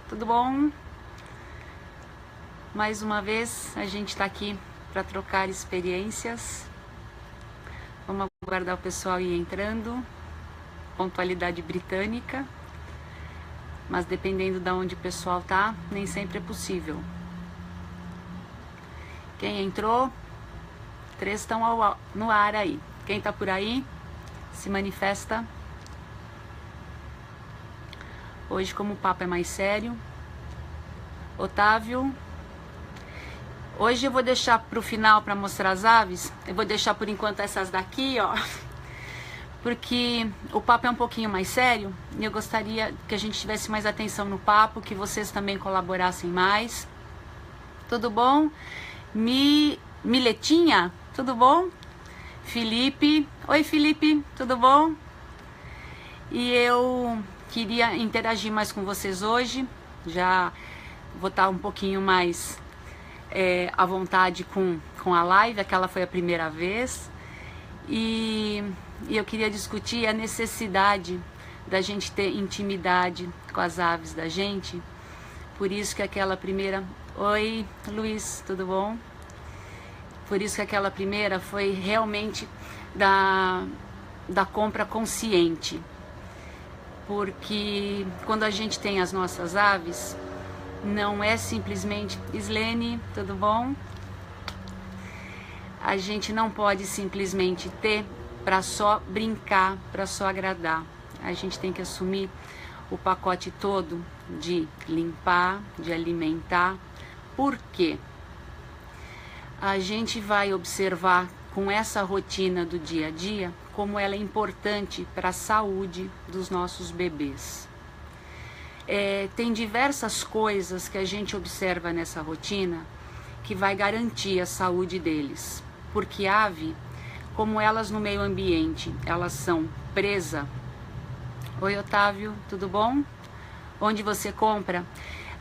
Tudo bom? Mais uma vez a gente está aqui para trocar experiências. Vamos aguardar o pessoal ir entrando. Pontualidade britânica. Mas dependendo de onde o pessoal tá, nem sempre é possível. Quem entrou? 3 estão no ar aí. Quem tá por aí, se manifesta. Hoje, como o papo é mais sério, Otávio, hoje eu vou deixar pro final para mostrar as aves. Eu vou deixar por enquanto essas daqui, ó, porque o papo é um pouquinho mais sério e eu gostaria que a gente tivesse mais atenção no papo, que vocês também colaborassem mais. Tudo bom? Miletinha, tudo bom? Felipe, oi Felipe, tudo bom? E eu queria interagir mais com vocês hoje, já vou estar um pouquinho mais à vontade com a live, aquela foi a primeira vez, e eu queria discutir a necessidade da gente ter intimidade com as aves da gente, por isso que aquela primeira, oi Luiz, tudo bom? Por isso que aquela primeira foi realmente da compra consciente. Porque quando a gente tem as nossas aves, não é simplesmente... Islene, tudo bom? A gente não pode simplesmente ter para só brincar, para só agradar. A gente tem que assumir o pacote todo de limpar, de alimentar. Por quê? A gente vai observar com essa rotina do dia a dia como ela é importante para a saúde dos nossos bebês. Tem diversas coisas que a gente observa nessa rotina que vai garantir a saúde deles, porque ave, como elas no meio ambiente, elas são presa. Oi Otávio, tudo bom? Onde você compra?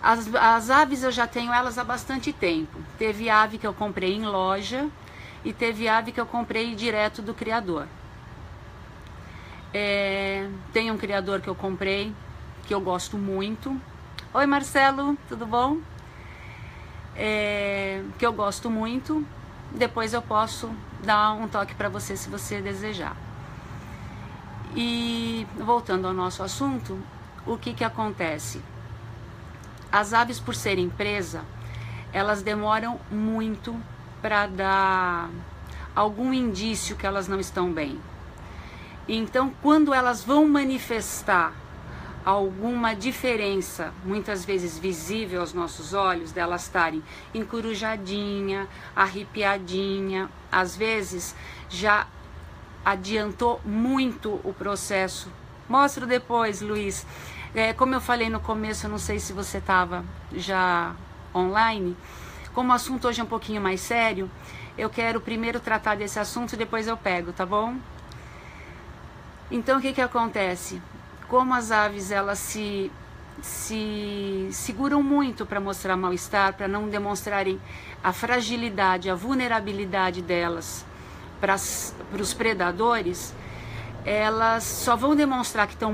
As aves eu já tenho elas há bastante tempo. Teve ave que eu comprei em loja e teve ave que eu comprei direto do criador. Tem um criador que eu comprei, que eu gosto muito. Oi Marcelo, tudo bom? Que eu gosto muito. Depois eu posso dar um toque para você se você desejar. E voltando ao nosso assunto, o que acontece? As aves, por serem presa, elas demoram muito para dar algum indício que elas não estão bem. Então, quando elas vão manifestar alguma diferença, muitas vezes visível aos nossos olhos, delas estarem encurujadinha, arrepiadinha, às vezes já adiantou muito o processo. Mostro depois, Luiz. Como eu falei no começo, eu não sei se você estava já online, como o assunto hoje é um pouquinho mais sério, eu quero primeiro tratar desse assunto e depois eu pego, tá bom? Então, o que acontece? Como as aves, elas se seguram muito para mostrar mal-estar, para não demonstrarem a fragilidade, a vulnerabilidade delas para os predadores, elas só vão demonstrar que estão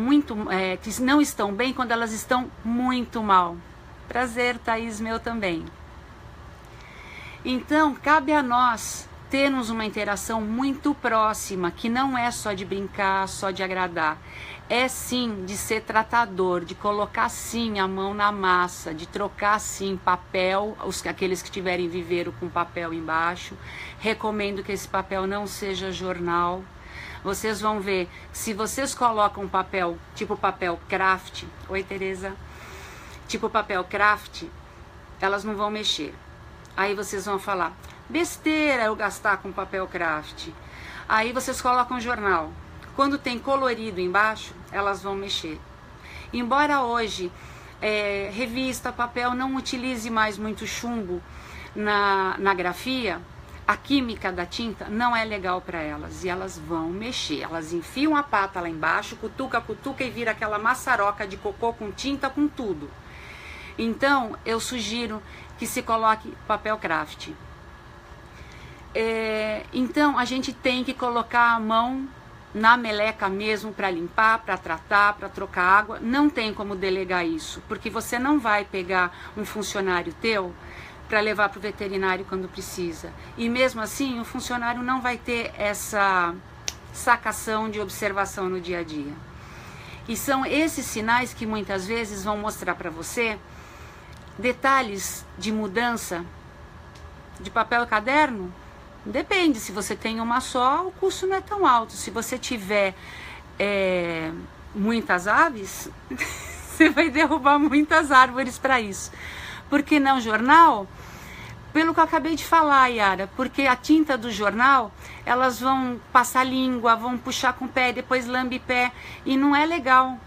que não estão bem quando elas estão muito mal. Prazer, Thaís, meu também. Então, cabe a nós termos uma interação muito próxima, que não é só de brincar, só de agradar. É sim de ser tratador, de colocar sim a mão na massa, de trocar sim papel, aqueles que tiverem viveiro com papel embaixo. Recomendo que esse papel não seja jornal. Vocês vão ver, se vocês colocam papel, tipo papel craft, oi Tereza, tipo papel craft, elas não vão mexer. Aí vocês vão falar, besteira eu gastar com papel craft. Aí vocês colocam jornal. Quando tem colorido embaixo, elas vão mexer. Embora hoje, revista, papel, não utilize mais muito chumbo na grafia, a química da tinta não é legal para elas e elas vão mexer. Elas enfiam a pata lá embaixo, cutuca e vira aquela maçaroca de cocô com tinta, com tudo. Então, eu sugiro que se coloque papel craft. Então, a gente tem que colocar a mão na meleca mesmo para limpar, para tratar, para trocar água. Não tem como delegar isso, porque você não vai pegar um funcionário teu para levar para o veterinário quando precisa. E mesmo assim, o funcionário não vai ter essa sacação de observação no dia a dia. E são esses sinais que muitas vezes vão mostrar para você detalhes de mudança de papel e caderno. Depende, se você tem uma só, o custo não é tão alto. Se você tiver muitas aves, você vai derrubar muitas árvores para isso. Por que não jornal? Pelo que eu acabei de falar, Yara, porque a tinta do jornal, elas vão passar língua, vão puxar com o pé, depois lambe pé, e não é legal,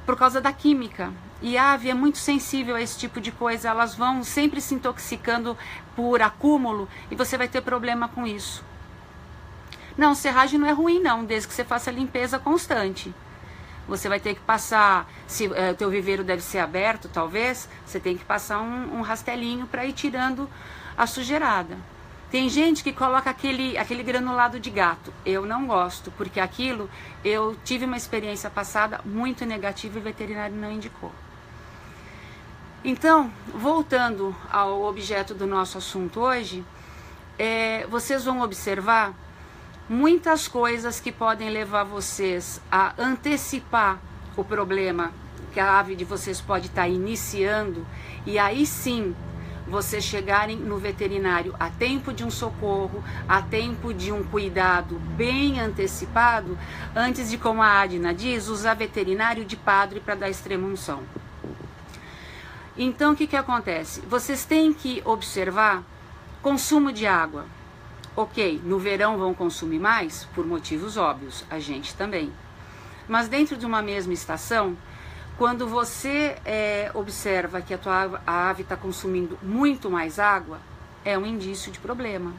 por causa da química. E a ave é muito sensível a esse tipo de coisa, elas vão sempre se intoxicando por acúmulo, e você vai ter problema com isso. Não, serragem não é ruim não, desde que você faça limpeza constante. Você vai ter que passar, se o teu viveiro deve ser aberto, talvez, você tem que passar um rastelinho para ir tirando a sujeirada. Tem gente que coloca aquele granulado de gato. Eu não gosto, porque aquilo, eu tive uma experiência passada muito negativa e o veterinário não indicou. Então, voltando ao objeto do nosso assunto hoje, vocês vão observar muitas coisas que podem levar vocês a antecipar o problema que a ave de vocês pode estar iniciando, e aí sim vocês chegarem no veterinário a tempo de um socorro, a tempo de um cuidado bem antecipado, antes de, como a Adna diz, usar veterinário de padre para dar extrema unção. Então o que acontece? Vocês têm que observar consumo de água. Ok, no verão vão consumir mais, por motivos óbvios, a gente também. Mas dentro de uma mesma estação, quando você observa que a ave está consumindo muito mais água, é um indício de problema.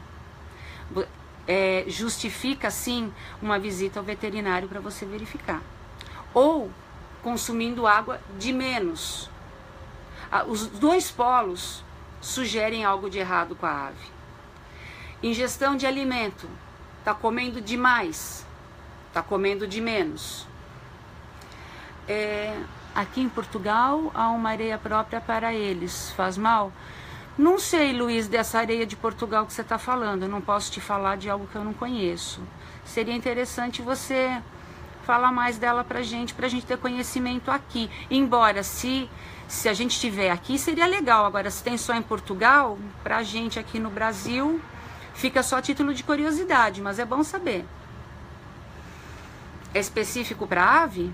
Justifica, sim, uma visita ao veterinário para você verificar. Ou consumindo água de menos. Os dois polos sugerem algo de errado com a ave. Ingestão de alimento, está comendo demais, está comendo de menos. Aqui em Portugal há uma areia própria para eles, faz mal? Não sei, Luiz, dessa areia de Portugal que você está falando, eu não posso te falar de algo que eu não conheço. Seria interessante você falar mais dela para a gente ter conhecimento aqui. Embora, se a gente tiver aqui, seria legal. Agora, se tem só em Portugal, para a gente aqui no Brasil, fica só a título de curiosidade, mas é bom saber. É específico para ave?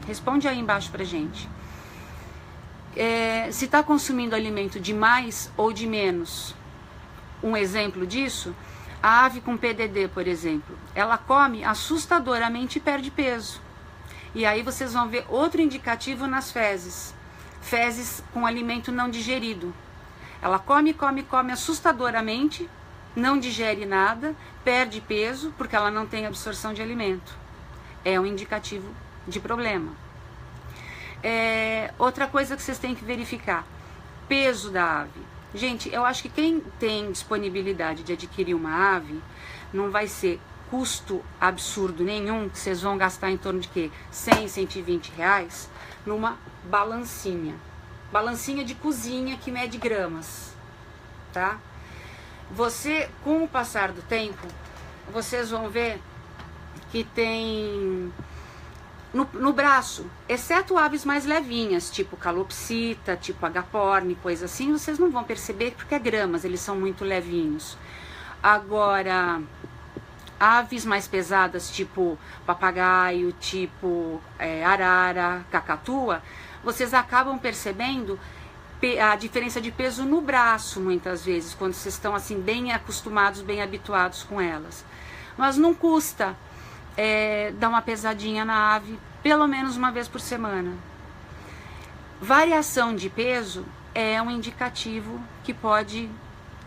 Responde aí embaixo pra gente. Se está consumindo alimento de mais ou de menos, um exemplo disso, a ave com PDD, por exemplo, ela come assustadoramente e perde peso. E aí vocês vão ver outro indicativo nas fezes. Fezes com alimento não digerido. Ela come assustadoramente, não digere nada, perde peso porque ela não tem absorção de alimento. É um indicativo de problema. Outra coisa que vocês têm que verificar: peso da ave. Gente, eu acho que quem tem disponibilidade de adquirir uma ave, não vai ser custo absurdo nenhum, que vocês vão gastar em torno de quê? 100, 120 reais numa balancinha. Balancinha de cozinha que mede gramas, tá? Você, com o passar do tempo, vocês vão ver que tem no braço, exceto aves mais levinhas, tipo calopsita, tipo agaporni, coisa assim, vocês não vão perceber porque é gramas, eles são muito levinhos. Agora, aves mais pesadas, tipo papagaio, tipo arara, cacatua, vocês acabam percebendo a diferença de peso no braço, muitas vezes, quando vocês estão assim bem acostumados, bem habituados com elas. Mas não custa dar uma pesadinha na ave, pelo menos uma vez por semana. Variação de peso é um indicativo que pode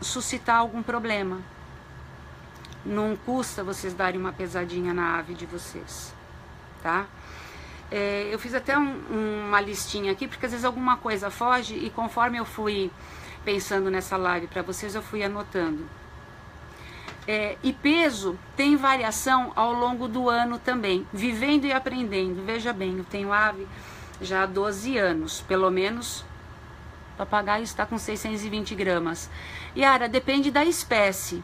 suscitar algum problema. Não custa vocês darem uma pesadinha na ave de vocês, tá? Eu fiz até uma listinha aqui, porque às vezes alguma coisa foge, e conforme eu fui pensando nessa live para vocês, eu fui anotando. E peso tem variação ao longo do ano também, vivendo e aprendendo. Veja bem, eu tenho ave já há 12 anos, pelo menos o papagaio está com 620 gramas. Yara, depende da espécie.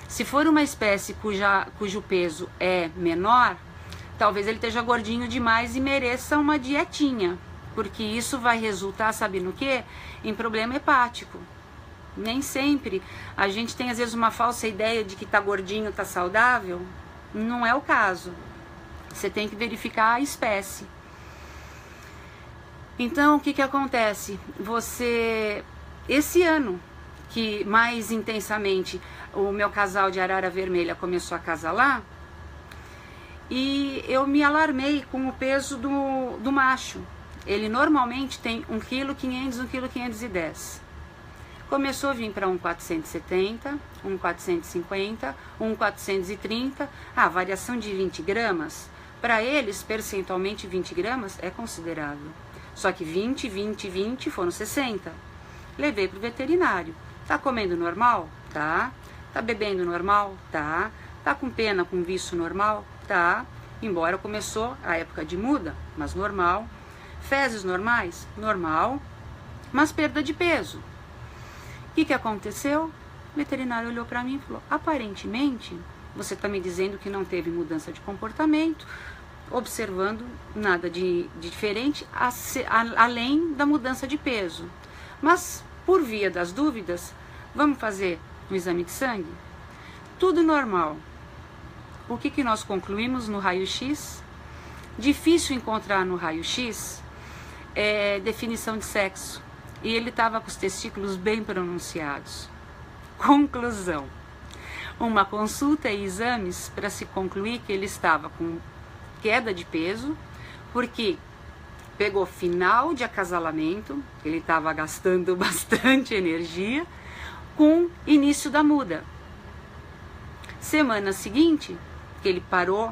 Se for uma espécie cujo peso é menor, talvez ele esteja gordinho demais e mereça uma dietinha, porque isso vai resultar, sabe no quê? Em problema hepático. Nem sempre. A gente tem às vezes uma falsa ideia de que tá gordinho, tá saudável. Não é o caso. Você tem que verificar a espécie. Então, o que que acontece? Esse ano, que mais intensamente o meu casal de arara vermelha começou a acasalar, e eu me alarmei com o peso do macho. Ele normalmente tem 1,5 kg, 1,510 kg. Começou a vir para 1,470, 1,450, 1,430. Variação de 20 gramas. Para eles, percentualmente, 20 gramas é considerável. Só que 20, 20, 20 foram 60. Levei para o veterinário. Tá comendo normal? Tá. Tá bebendo normal? Tá. Tá com pena, com viço normal? Tá. Embora começou a época de muda, mas normal. Fezes normais? Normal. Mas perda de peso. O que aconteceu? O veterinário olhou para mim e falou: aparentemente, você está me dizendo que não teve mudança de comportamento, observando nada de diferente, além da mudança de peso. Mas, por via das dúvidas, vamos fazer um exame de sangue? Tudo normal. O que nós concluímos no raio-x? Difícil encontrar no raio-x definição de sexo. E ele estava com os testículos bem pronunciados. Conclusão: uma consulta e exames para se concluir que ele estava com queda de peso, porque pegou final de acasalamento, ele estava gastando bastante energia, com início da muda. Semana seguinte, que ele parou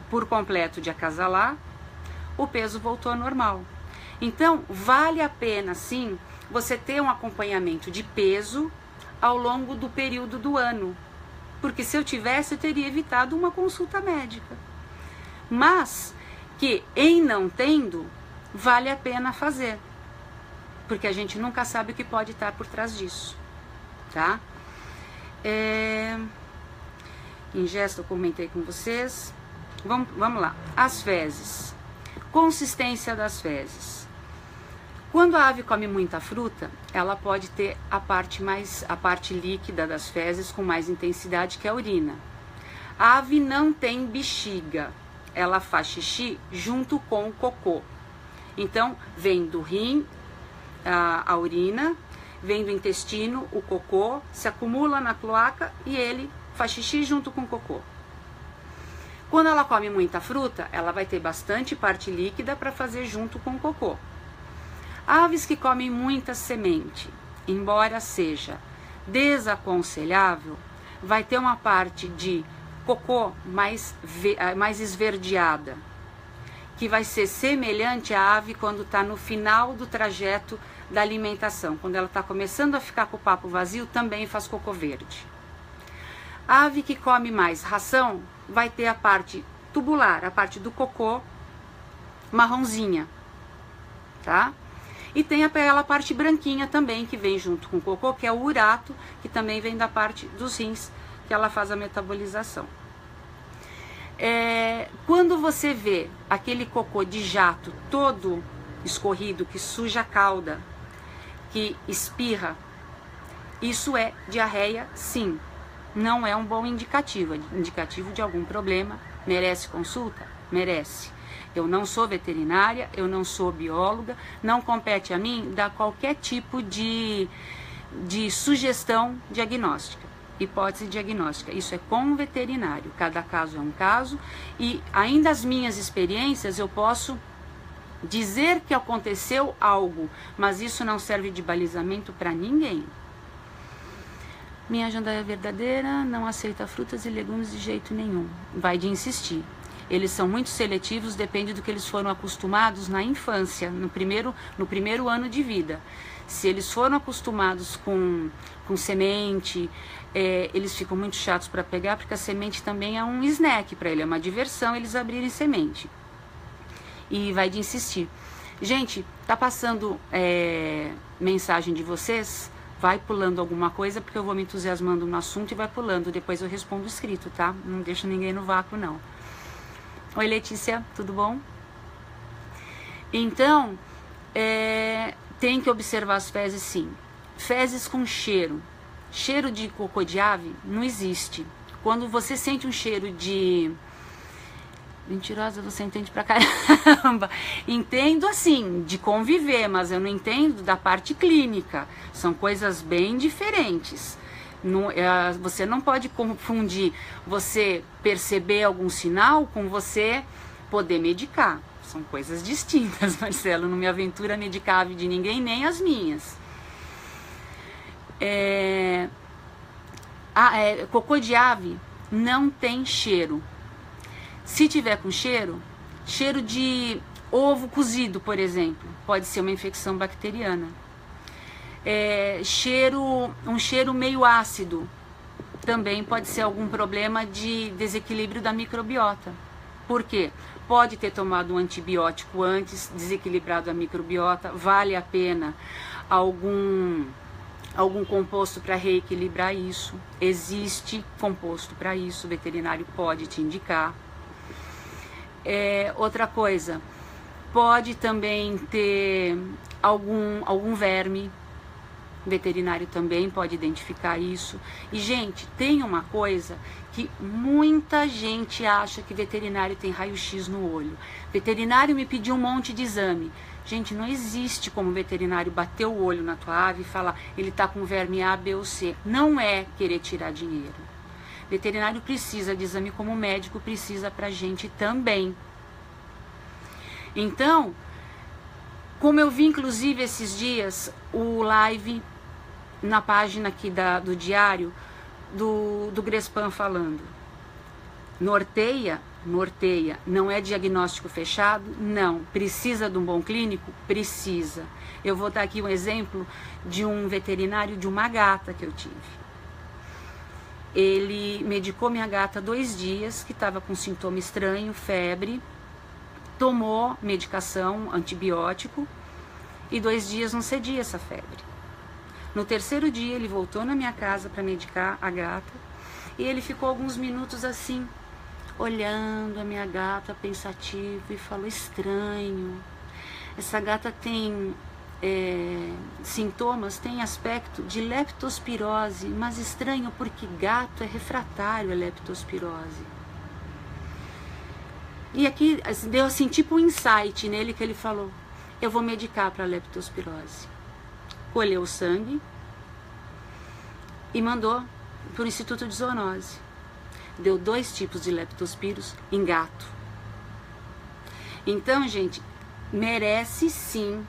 por completo de acasalar, o peso voltou ao normal. Então, vale a pena, sim, você ter um acompanhamento de peso ao longo do período do ano. Porque se eu tivesse, eu teria evitado uma consulta médica. Mas, que em não tendo, vale a pena fazer. Porque a gente nunca sabe o que pode estar por trás disso. Tá? Ingesto, eu comentei com vocês. Vamos lá. As fezes. Consistência das fezes. Quando a ave come muita fruta, ela pode ter a parte líquida das fezes com mais intensidade, que é a urina. A ave não tem bexiga, ela faz xixi junto com o cocô. Então, vem do rim a urina, vem do intestino o cocô, se acumula na cloaca e ele faz xixi junto com o cocô. Quando ela come muita fruta, ela vai ter bastante parte líquida para fazer junto com o cocô. Aves que comem muita semente, embora seja desaconselhável, vai ter uma parte de cocô mais esverdeada, que vai ser semelhante à ave quando está no final do trajeto da alimentação. Quando ela está começando a ficar com o papo vazio, também faz cocô verde. A ave que come mais ração vai ter a parte tubular, a parte do cocô marronzinha, tá? E tem aquela parte branquinha também, que vem junto com o cocô, que é o urato, que também vem da parte dos rins, que ela faz a metabolização. Quando você vê aquele cocô de jato todo escorrido, que suja a cauda, que espirra, isso é diarreia, sim. Não é um bom indicativo, é indicativo de algum problema. Merece consulta? Merece. Eu não sou veterinária, eu não sou bióloga, não compete a mim dar qualquer tipo de sugestão diagnóstica, hipótese diagnóstica. Isso é com o veterinário, cada caso é um caso, e ainda as minhas experiências eu posso dizer que aconteceu algo, mas isso não serve de balizamento para ninguém. Minha jandaia verdadeira não aceita frutas e legumes de jeito nenhum, vai de insistir. eles são muito seletivos, depende do que eles foram acostumados na infância, no primeiro ano de vida. Se eles foram acostumados com semente, eles ficam muito chatos para pegar, porque a semente também é um snack para ele, é uma diversão eles abrirem semente. E vai de insistir. Gente, tá passando mensagem de vocês? Vai pulando alguma coisa, porque eu vou me entusiasmando no assunto e vai pulando. Depois eu respondo escrito, tá? Não deixo ninguém no vácuo, não. Oi, Letícia, tudo bom? Então, tem que observar as fezes, sim. Fezes com cheiro. Cheiro de cocô de ave não existe. Quando você sente um cheiro de... Mentirosa, você entende pra caramba. Entendo assim, de conviver, mas eu não entendo da parte clínica. São coisas bem diferentes. Você não pode confundir você perceber algum sinal com você poder medicar. São coisas distintas, Marcelo. Não me aventura a medicar a ave de ninguém, nem as minhas. Cocô de ave não tem cheiro. Se tiver com cheiro de ovo cozido, por exemplo, pode ser uma infecção bacteriana. Um cheiro meio ácido, também pode ser algum problema de desequilíbrio da microbiota. Por quê? Pode ter tomado um antibiótico antes, desequilibrado a microbiota, vale a pena algum composto para reequilibrar isso. Existe composto para isso, o veterinário pode te indicar. Outra coisa, pode também ter algum verme, o veterinário também pode identificar isso. E, gente, tem uma coisa que muita gente acha que veterinário tem raio-x no olho. Veterinário me pediu um monte de exame. Gente, não existe como veterinário bater o olho na tua ave e falar ele tá com verme A, B ou C. Não é querer tirar dinheiro. Veterinário precisa de exame como médico precisa pra gente também. Então, como eu vi inclusive esses dias o live na página aqui do diário do Grespan falando, norteia, não é diagnóstico fechado? Não. Precisa de um bom clínico? Precisa. Eu vou dar aqui um exemplo de um veterinário de uma gata que eu tive. Ele medicou minha gata 2 dias, que estava com sintoma estranho, febre, tomou medicação, antibiótico, e 2 dias não cedia essa febre. No 3º dia ele voltou na minha casa para medicar a gata, e ele ficou alguns minutos assim, olhando a minha gata pensativo, e falou: estranho, essa gata tem... sintomas, tem aspecto de leptospirose, mas estranho porque gato é refratário à leptospirose. E aqui deu assim tipo um insight nele, que ele falou: eu vou medicar para leptospirose. Colheu o sangue e mandou para o Instituto de Zoonose. Deu 2 tipos de leptospiros em gato. Então, gente, merece sim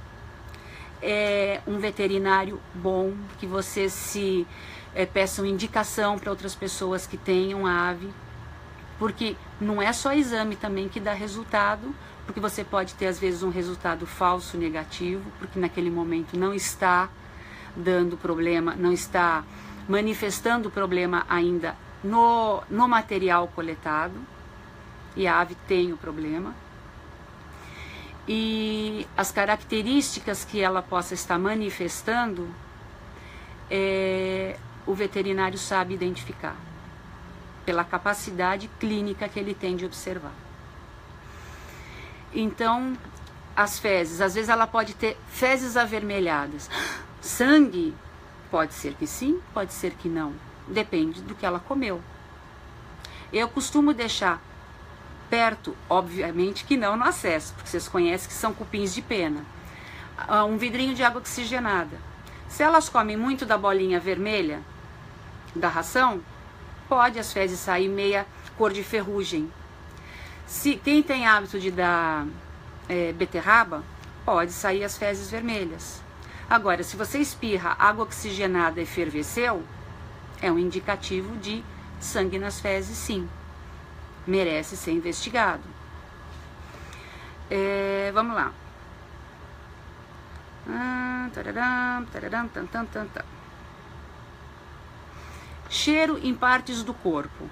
um veterinário bom, que vocês peçam indicação para outras pessoas que tenham ave, porque não é só exame também que dá resultado, porque você pode ter às vezes um resultado falso, negativo, porque naquele momento não está dando problema, não está manifestando problema ainda no material coletado, e a ave tem o problema. E as características que ela possa estar manifestando, o veterinário sabe identificar, pela capacidade clínica que ele tem de observar. Então, as fezes, às vezes ela pode ter fezes avermelhadas. Sangue, pode ser que sim, pode ser que não, depende do que ela comeu. Eu costumo deixar perto, obviamente que não no acesso, porque vocês conhecem que são cupins de pena, um vidrinho de água oxigenada. Se elas comem muito da bolinha vermelha da ração, pode as fezes sair meia cor de ferrugem. Se quem tem hábito de dar beterraba, pode sair as fezes vermelhas. Agora, se você espirra água oxigenada e ferveceu, é um indicativo de sangue nas fezes, sim. Merece ser investigado. Vamos lá. Cheiro em partes do corpo.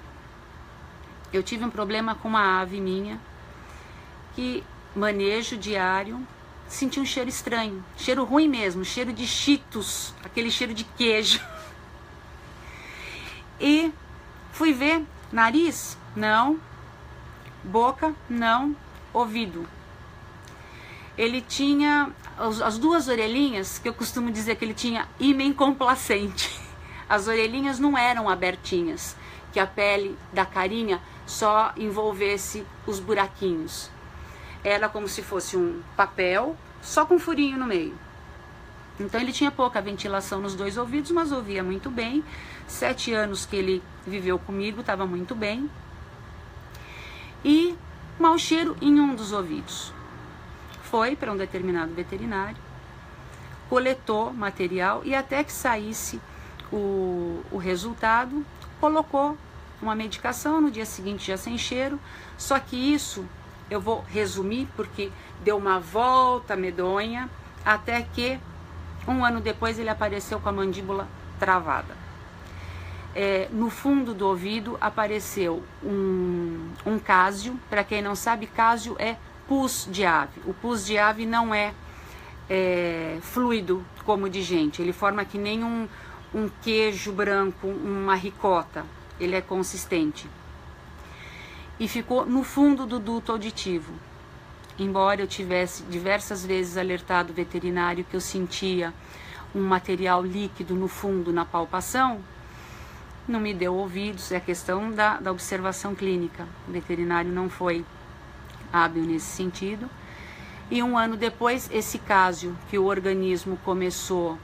Eu tive um problema com uma ave minha, que manejo diário, senti um cheiro estranho, cheiro ruim mesmo, cheiro de Cheetos, aquele cheiro de queijo. E fui ver, nariz, não, boca, não, ouvido. Ele tinha as duas orelhinhas, que eu costumo dizer que ele tinha ímen complacente. As orelhinhas não eram abertinhas, que a pele da carinha só envolvesse os buraquinhos. Era como se fosse um papel, só com um furinho no meio. Então ele tinha pouca ventilação nos dois ouvidos, mas ouvia muito bem. 7 anos que ele viveu comigo, estava muito bem. E mau cheiro em um dos ouvidos. Foi para um determinado veterinário, coletou material e até que saísse o resultado, colocou uma medicação, no dia seguinte já sem cheiro. Só que isso eu vou resumir porque deu uma volta medonha, até que 1 ano depois ele apareceu com a mandíbula travada. No fundo do ouvido apareceu um cásio. Para quem não sabe, cásio é pus de ave. O pus de ave não é fluido como de gente, ele forma que nem um queijo branco, uma ricota, ele é consistente. E ficou no fundo do duto auditivo. Embora eu tivesse diversas vezes alertado o veterinário que eu sentia um material líquido no fundo, na palpação, não me deu ouvidos. É a questão da observação clínica. O veterinário não foi hábil nesse sentido. E 1 ano depois, esse cásio que o organismo começou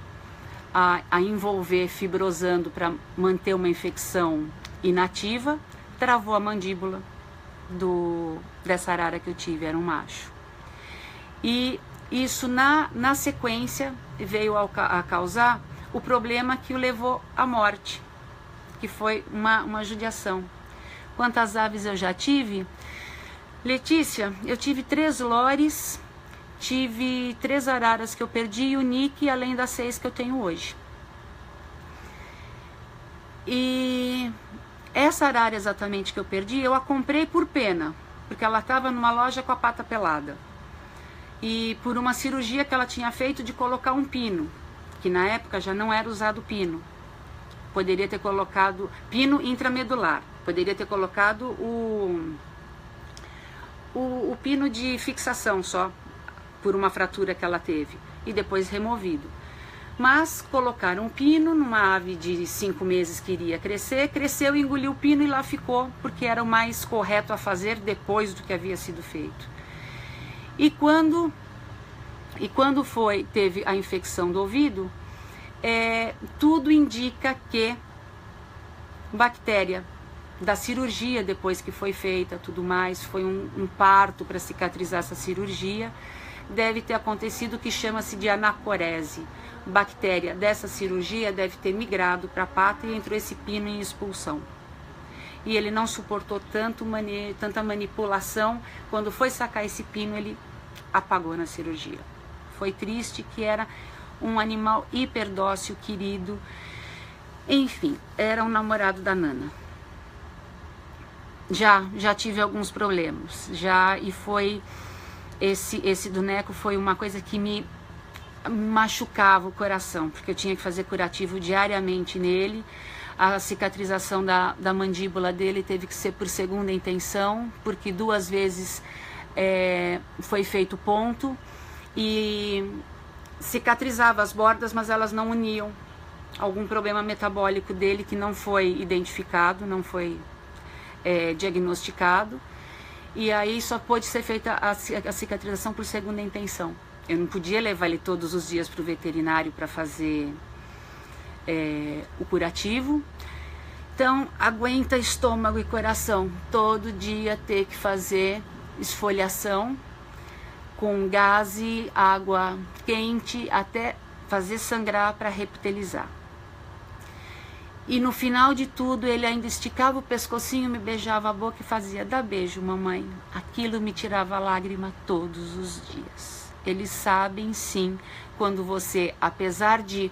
a envolver, fibrosando para manter uma infecção inativa, travou a mandíbula dessa arara que eu tive, era um macho. E isso na sequência veio a causar o problema que o levou à morte, que foi uma judiação. Quantas aves eu já tive? Letícia, eu tive 3 lores, tive 3 araras que eu perdi e o Nick, além das 6 que eu tenho hoje. E essa arara exatamente que eu perdi, eu a comprei por pena, porque ela estava numa loja com a pata pelada. E por uma cirurgia que ela tinha feito de colocar um pino, que na época já não era usado pino. Poderia ter colocado pino intramedular, poderia ter colocado o pino de fixação só, por uma fratura que ela teve, e depois removido. Mas colocaram um pino numa ave de 5 meses que iria crescer, cresceu, engoliu o pino e lá ficou, porque era o mais correto a fazer depois do que havia sido feito. E quando teve a infecção do ouvido, tudo indica que bactéria da cirurgia, depois que foi feita, tudo mais, foi um parto para cicatrizar essa cirurgia, deve ter acontecido o que chama-se de anacorese. Bactéria dessa cirurgia deve ter migrado para a pata e entrou esse pino em expulsão. E ele não suportou tanta manipulação, quando foi sacar esse pino, ele apagou na cirurgia. Foi triste, que era um animal hiperdócil, querido. Enfim, era um namorado da Nana. Já tive alguns problemas, e foi esse do Neco foi uma coisa que me machucava o coração, porque eu tinha que fazer curativo diariamente nele. A cicatrização da mandíbula dele teve que ser por segunda intenção, porque 2 vezes foi feito ponto e cicatrizava as bordas, mas elas não uniam. Algum problema metabólico dele que não foi identificado, não foi diagnosticado, e aí só pôde ser feita a cicatrização por segunda intenção. Eu não podia levar ele todos os dias para o veterinário para fazer o curativo. Então, aguenta estômago e coração todo dia ter que fazer esfoliação com gás e água quente até fazer sangrar para reptilizar. E no final de tudo, ele ainda esticava o pescocinho, me beijava a boca e fazia: dá beijo, mamãe. Aquilo me tirava lágrima todos os dias. Eles sabem sim quando você, apesar de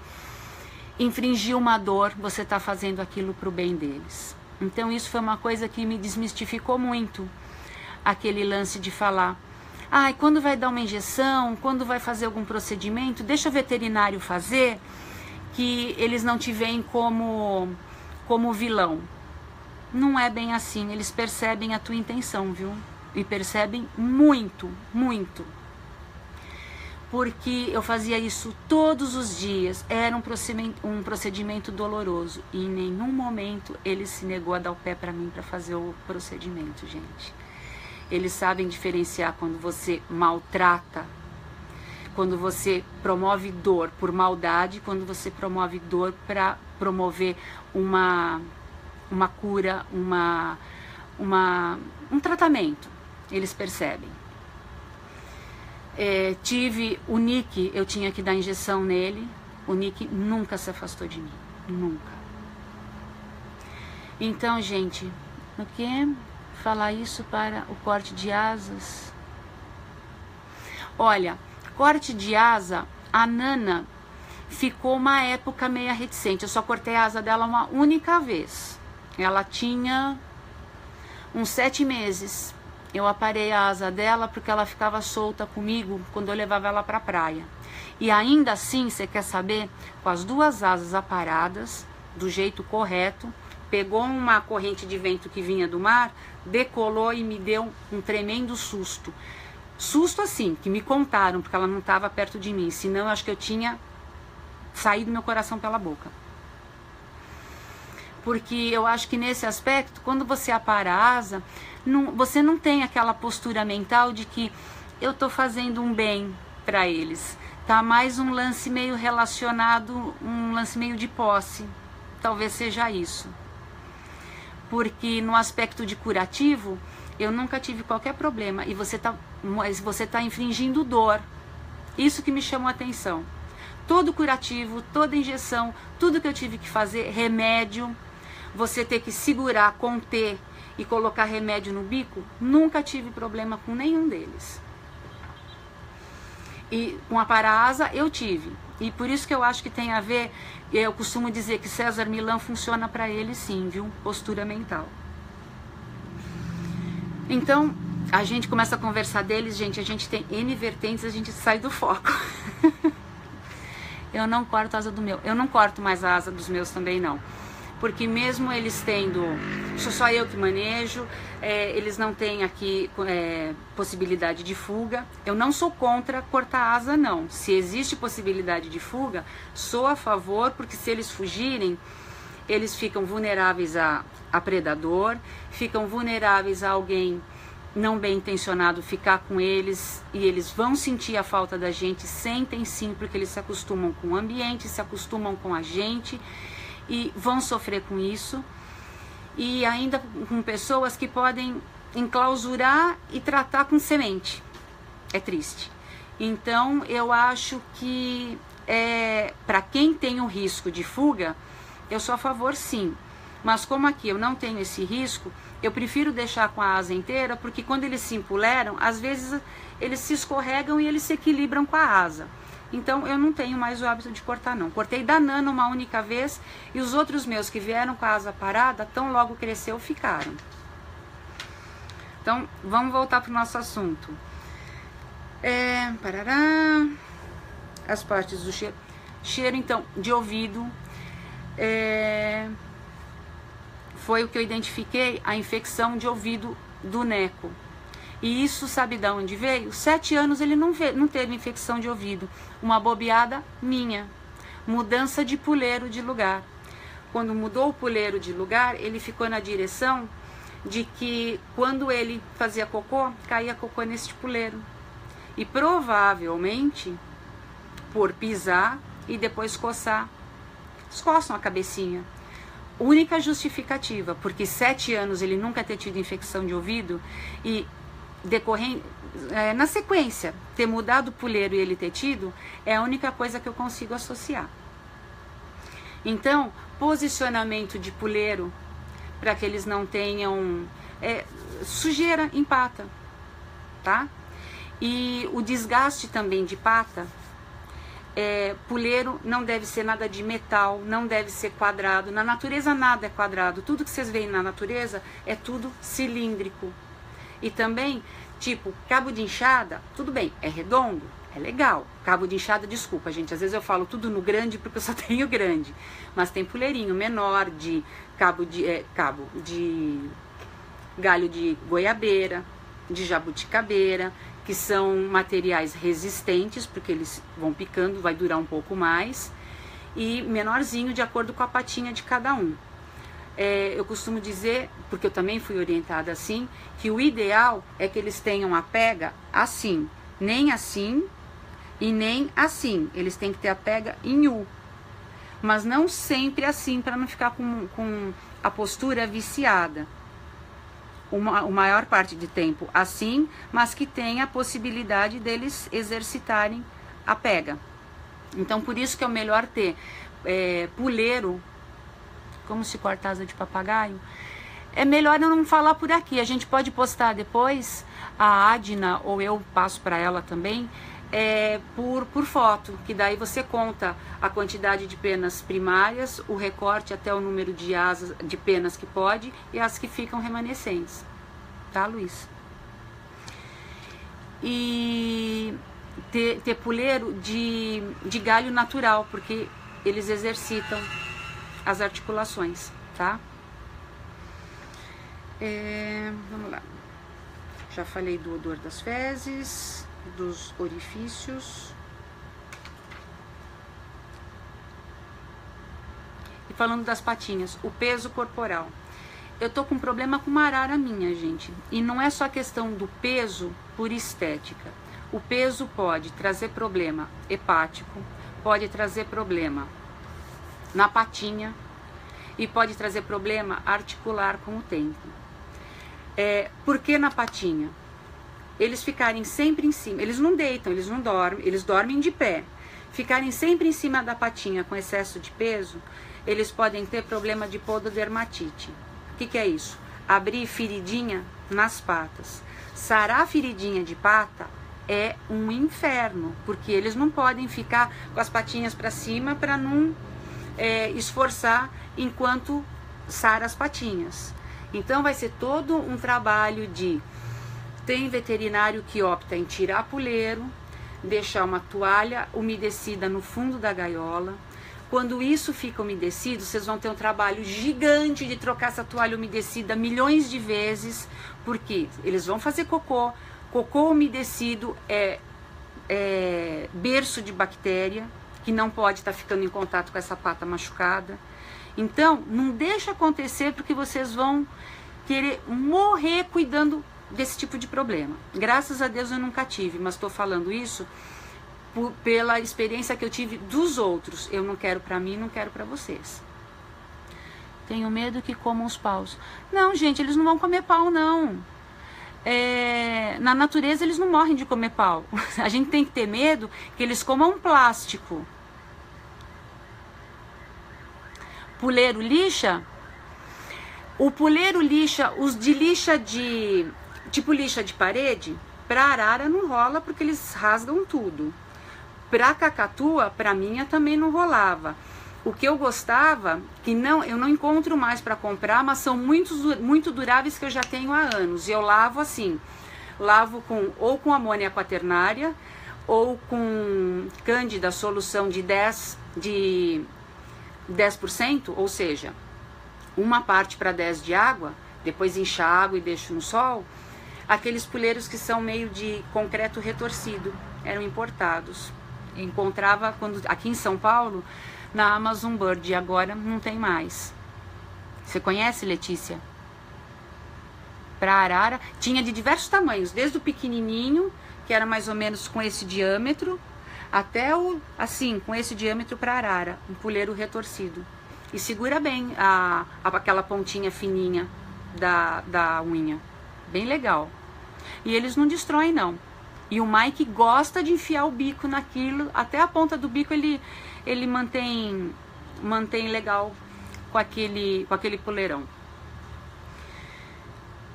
infringir uma dor, você está fazendo aquilo para o bem deles. Então isso foi uma coisa que me desmistificou muito, aquele lance de falar: ai, quando vai dar uma injeção, quando vai fazer algum procedimento, deixa o veterinário fazer, que eles não te veem como vilão. Não é bem assim, eles percebem a tua intenção, viu? E percebem muito, muito. Porque eu fazia isso todos os dias, era um procedimento doloroso. E em nenhum momento ele se negou a dar o pé para mim para fazer o procedimento, gente. Eles sabem diferenciar quando você maltrata, quando você promove dor por maldade, quando você promove dor para promover uma cura, um tratamento. Eles percebem. Tive o Nick, eu tinha que dar injeção nele. O Nick nunca se afastou de mim, nunca. Então, gente, o que falar isso para o corte de asas? Olha, corte de asa, a Nana ficou uma época meio reticente. Eu só cortei a asa dela uma única vez. Ela tinha uns 7 meses. Eu aparei a asa dela porque ela ficava solta comigo quando eu levava ela para a praia. E ainda assim, você quer saber? Com as 2 asas aparadas, do jeito correto, pegou uma corrente de vento que vinha do mar, decolou e me deu um tremendo susto. Susto assim, que me contaram, porque ela não estava perto de mim, senão eu acho que eu tinha saído meu coração pela boca. Porque eu acho que nesse aspecto, quando você apara a asa, você não tem aquela postura mental de que eu tô fazendo um bem para eles. Tá mais um lance meio relacionado, um lance meio de posse. Talvez seja isso. Porque no aspecto de curativo, eu nunca tive qualquer problema. E você tá infringindo dor. Isso que me chamou a atenção. Todo curativo, toda injeção, tudo que eu tive que fazer, remédio, você ter que segurar, conter e colocar remédio no bico, nunca tive problema com nenhum deles. E com a para-asa eu tive. E por isso que eu acho que tem a ver, eu costumo dizer que César Millan funciona para ele sim, viu? Postura mental. Então, a gente começa a conversar deles, gente, a gente tem N vertentes, a gente sai do foco. Eu não corto a asa do meu, eu não corto mais a asa dos meus também não. Porque mesmo eles tendo, sou só eu que manejo, eles não têm aqui possibilidade de fuga. Eu não sou contra cortar asa não, se existe possibilidade de fuga, sou a favor, porque se eles fugirem, eles ficam vulneráveis a predador, ficam vulneráveis a alguém não bem intencionado ficar com eles, e eles vão sentir a falta da gente, sentem sim, porque eles se acostumam com o ambiente, se acostumam com a gente, e vão sofrer com isso, e ainda com pessoas que podem enclausurar e tratar com semente. É triste. Então eu acho que para quem tem o risco de fuga, eu sou a favor sim, mas como aqui eu não tenho esse risco, eu prefiro deixar com a asa inteira, porque quando eles se empoleram, às vezes eles se escorregam e eles se equilibram com a asa. Então eu não tenho mais o hábito de cortar não. Cortei da Nana uma única vez, e os outros meus que vieram com a asa parada, tão logo cresceu, ficaram. Então vamos voltar para o nosso assunto. As partes do cheiro. Cheiro então de ouvido. Foi o que eu identifiquei, a infecção de ouvido do Neco. E isso sabe de onde veio? 7 anos ele não teve infecção de ouvido. Uma bobeada minha. Mudança de puleiro de lugar. Quando mudou o puleiro de lugar, ele ficou na direção de que quando ele fazia cocô, caía cocô nesse puleiro. E provavelmente, por pisar e depois coçar, eles coçam a cabecinha. Única justificativa, porque 7 anos ele nunca ter tido infecção de ouvido e decorrente, na sequência, ter mudado o puleiro e ele ter tido, é a única coisa que eu consigo associar. Então, posicionamento de puleiro, para que eles não tenham sujeira em pata, tá? E o desgaste também de pata, puleiro não deve ser nada de metal, não deve ser quadrado. Na natureza nada é quadrado, tudo que vocês veem na natureza é tudo cilíndrico. E também, tipo, cabo de enxada, tudo bem, é redondo, é legal. Cabo de enxada, desculpa, gente, às vezes eu falo tudo no grande porque eu só tenho grande. Mas tem puleirinho menor de cabo de galho de goiabeira, de jabuticabeira, que são materiais resistentes, porque eles vão picando, vai durar um pouco mais, e menorzinho de acordo com a patinha de cada um. Eu costumo dizer, porque eu também fui orientada assim, que o ideal é que eles tenham a pega assim, nem assim e nem assim. Eles têm que ter a pega em U, mas não sempre assim, para não ficar com a postura viciada. A maior parte de tempo assim, mas que tenha a possibilidade deles exercitarem a pega. Então, por isso que é o melhor ter puleiro. Como se corta asa de papagaio? É melhor eu não falar por aqui. A gente pode postar depois, a Adna, ou eu passo para ela também, por foto, que daí você conta a quantidade de penas primárias, o recorte até o número de asas, de penas que pode, e as que ficam remanescentes. Tá, Luiz? E ter puleiro de galho natural, porque eles exercitam as articulações, tá? Vamos lá. Já falei do odor das fezes, dos orifícios. E falando das patinhas, o peso corporal. Eu tô com um problema com uma arara minha, gente. E não é só questão do peso por estética. O peso pode trazer problema hepático, pode trazer problema na patinha e pode trazer problema articular com o tempo. Por que na patinha? Eles ficarem sempre em cima, eles não deitam, eles não dormem, eles dormem de pé. Ficarem sempre em cima da patinha com excesso de peso, eles podem ter problema de pododermatite. O que é isso? Abrir feridinha nas patas. Sarar feridinha de pata é um inferno, porque eles não podem ficar com as patinhas para cima para não esforçar enquanto sara as patinhas. Então vai ser todo um trabalho de... Tem veterinário que opta em tirar puleiro, deixar uma toalha umedecida no fundo da gaiola. Quando isso fica umedecido, vocês vão ter um trabalho gigante de trocar essa toalha umedecida milhões de vezes, porque eles vão fazer cocô. Cocô umedecido é berço de bactéria, que não pode estar ficando em contato com essa pata machucada. Então, não deixa acontecer, porque vocês vão querer morrer cuidando desse tipo de problema. Graças a Deus eu nunca tive, mas estou falando isso pela experiência que eu tive dos outros. Eu não quero para mim, não quero para vocês. Tenho medo que comam os paus. Não, gente, eles não vão comer pau, não. Na natureza eles não morrem de comer pau. A gente tem que ter medo que eles comam plástico. Puleiro lixa? O puleiro lixa, os de lixa tipo lixa de parede, pra arara não rola, porque eles rasgam tudo. Pra cacatua, pra minha também não rolava. O que eu gostava, que eu não encontro mais para comprar, mas são muito duráveis, que eu já tenho há anos. E eu lavo assim, lavo ou com amônia quaternária, ou com cândida, solução de 10%, ou seja, uma parte para 10 de água, depois enxago e deixo no sol. Aqueles puleiros que são meio de concreto retorcido, eram importados. Encontrava aqui em São Paulo, na Amazon Bird, e agora não tem mais. Você conhece, Letícia? Para arara, tinha de diversos tamanhos, desde o pequenininho, que era mais ou menos com esse diâmetro, até com esse diâmetro para arara, um puleiro retorcido. E segura bem aquela pontinha fininha da unha. Bem legal. E eles não destroem, não. E o Mike gosta de enfiar o bico naquilo, até a ponta do bico ele mantém mantém legal com aquele poleirão.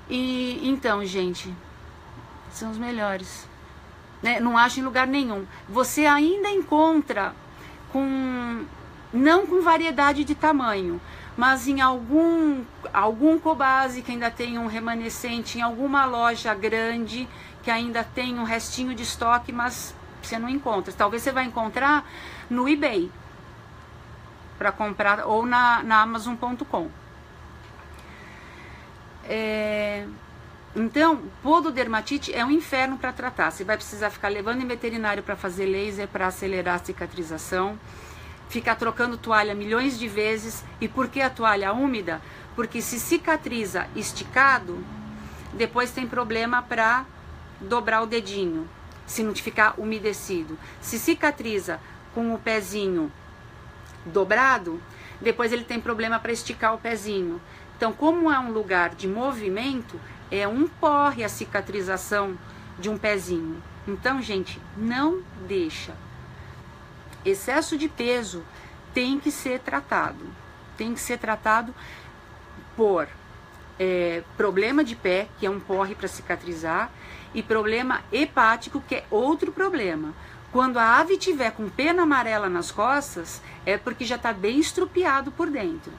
E então, gente, são os melhores, né? Não acha em lugar nenhum. Você ainda encontra não com variedade de tamanho, mas em algum Cobase que ainda tem um remanescente, em alguma loja grande que ainda tem um restinho de estoque, mas você não encontra. Talvez você vai encontrar no eBay para comprar, ou na Amazon.com. Então, pododermatite é um inferno para tratar. Você vai precisar ficar levando em veterinário para fazer laser, para acelerar a cicatrização, ficar trocando toalha milhões de vezes. E por que a toalha úmida? Porque se cicatriza esticado, depois tem problema para dobrar o dedinho, se não ficar umedecido. Se cicatriza com o pezinho dobrado, depois ele tem problema para esticar o pezinho. Então, como é um lugar de movimento, é um porre a cicatrização de um pezinho. Então, gente, não deixa. Excesso de peso tem que ser tratado. Tem que ser tratado por problema de pé, que é um porre para cicatrizar, e problema hepático, que é outro problema. Quando a ave tiver com pena amarela nas costas, é porque já está bem estrupiado por dentro.